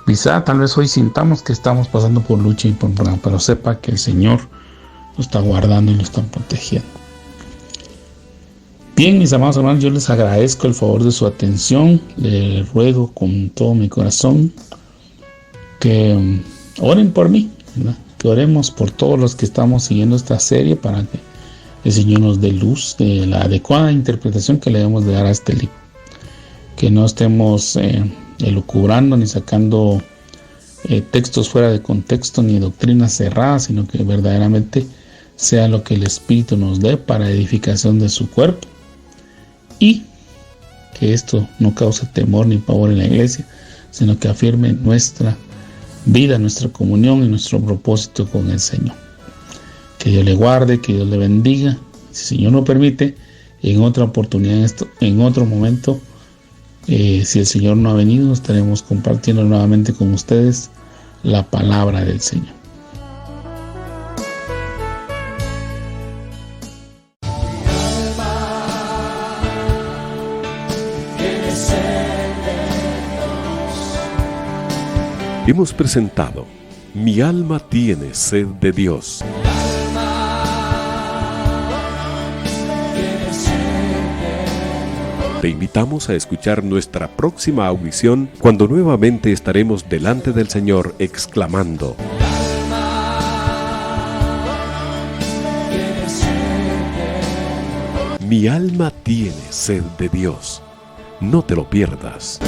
quizá tal vez hoy sintamos que estamos pasando por lucha y por prueba, pero sepa que el Señor lo está guardando y lo está protegiendo. Bien, mis amados hermanos, yo les agradezco el favor de su atención. Les ruego con todo mi corazón que oren por mí, ¿verdad? Que oremos por todos los que estamos siguiendo esta serie para que el Señor nos dé luz de la adecuada interpretación que le debemos de dar a este libro. Que no estemos elucubrando ni sacando textos fuera de contexto ni doctrinas cerradas, sino que verdaderamente sea lo que el Espíritu nos dé para edificación de su cuerpo. Y que esto no cause temor ni pavor en la iglesia, sino que afirme nuestra vida, nuestra comunión y nuestro propósito con el Señor. Que Dios le guarde, que Dios le bendiga. Si el Señor lo permite, en otra oportunidad, en otro momento, si el Señor no ha venido, estaremos compartiendo nuevamente con ustedes la palabra del Señor. Hemos presentado Mi alma tiene sed de Dios. Te invitamos a escuchar nuestra próxima audición cuando nuevamente estaremos delante del Señor exclamando: Mi alma tiene sed de Dios. No te lo pierdas.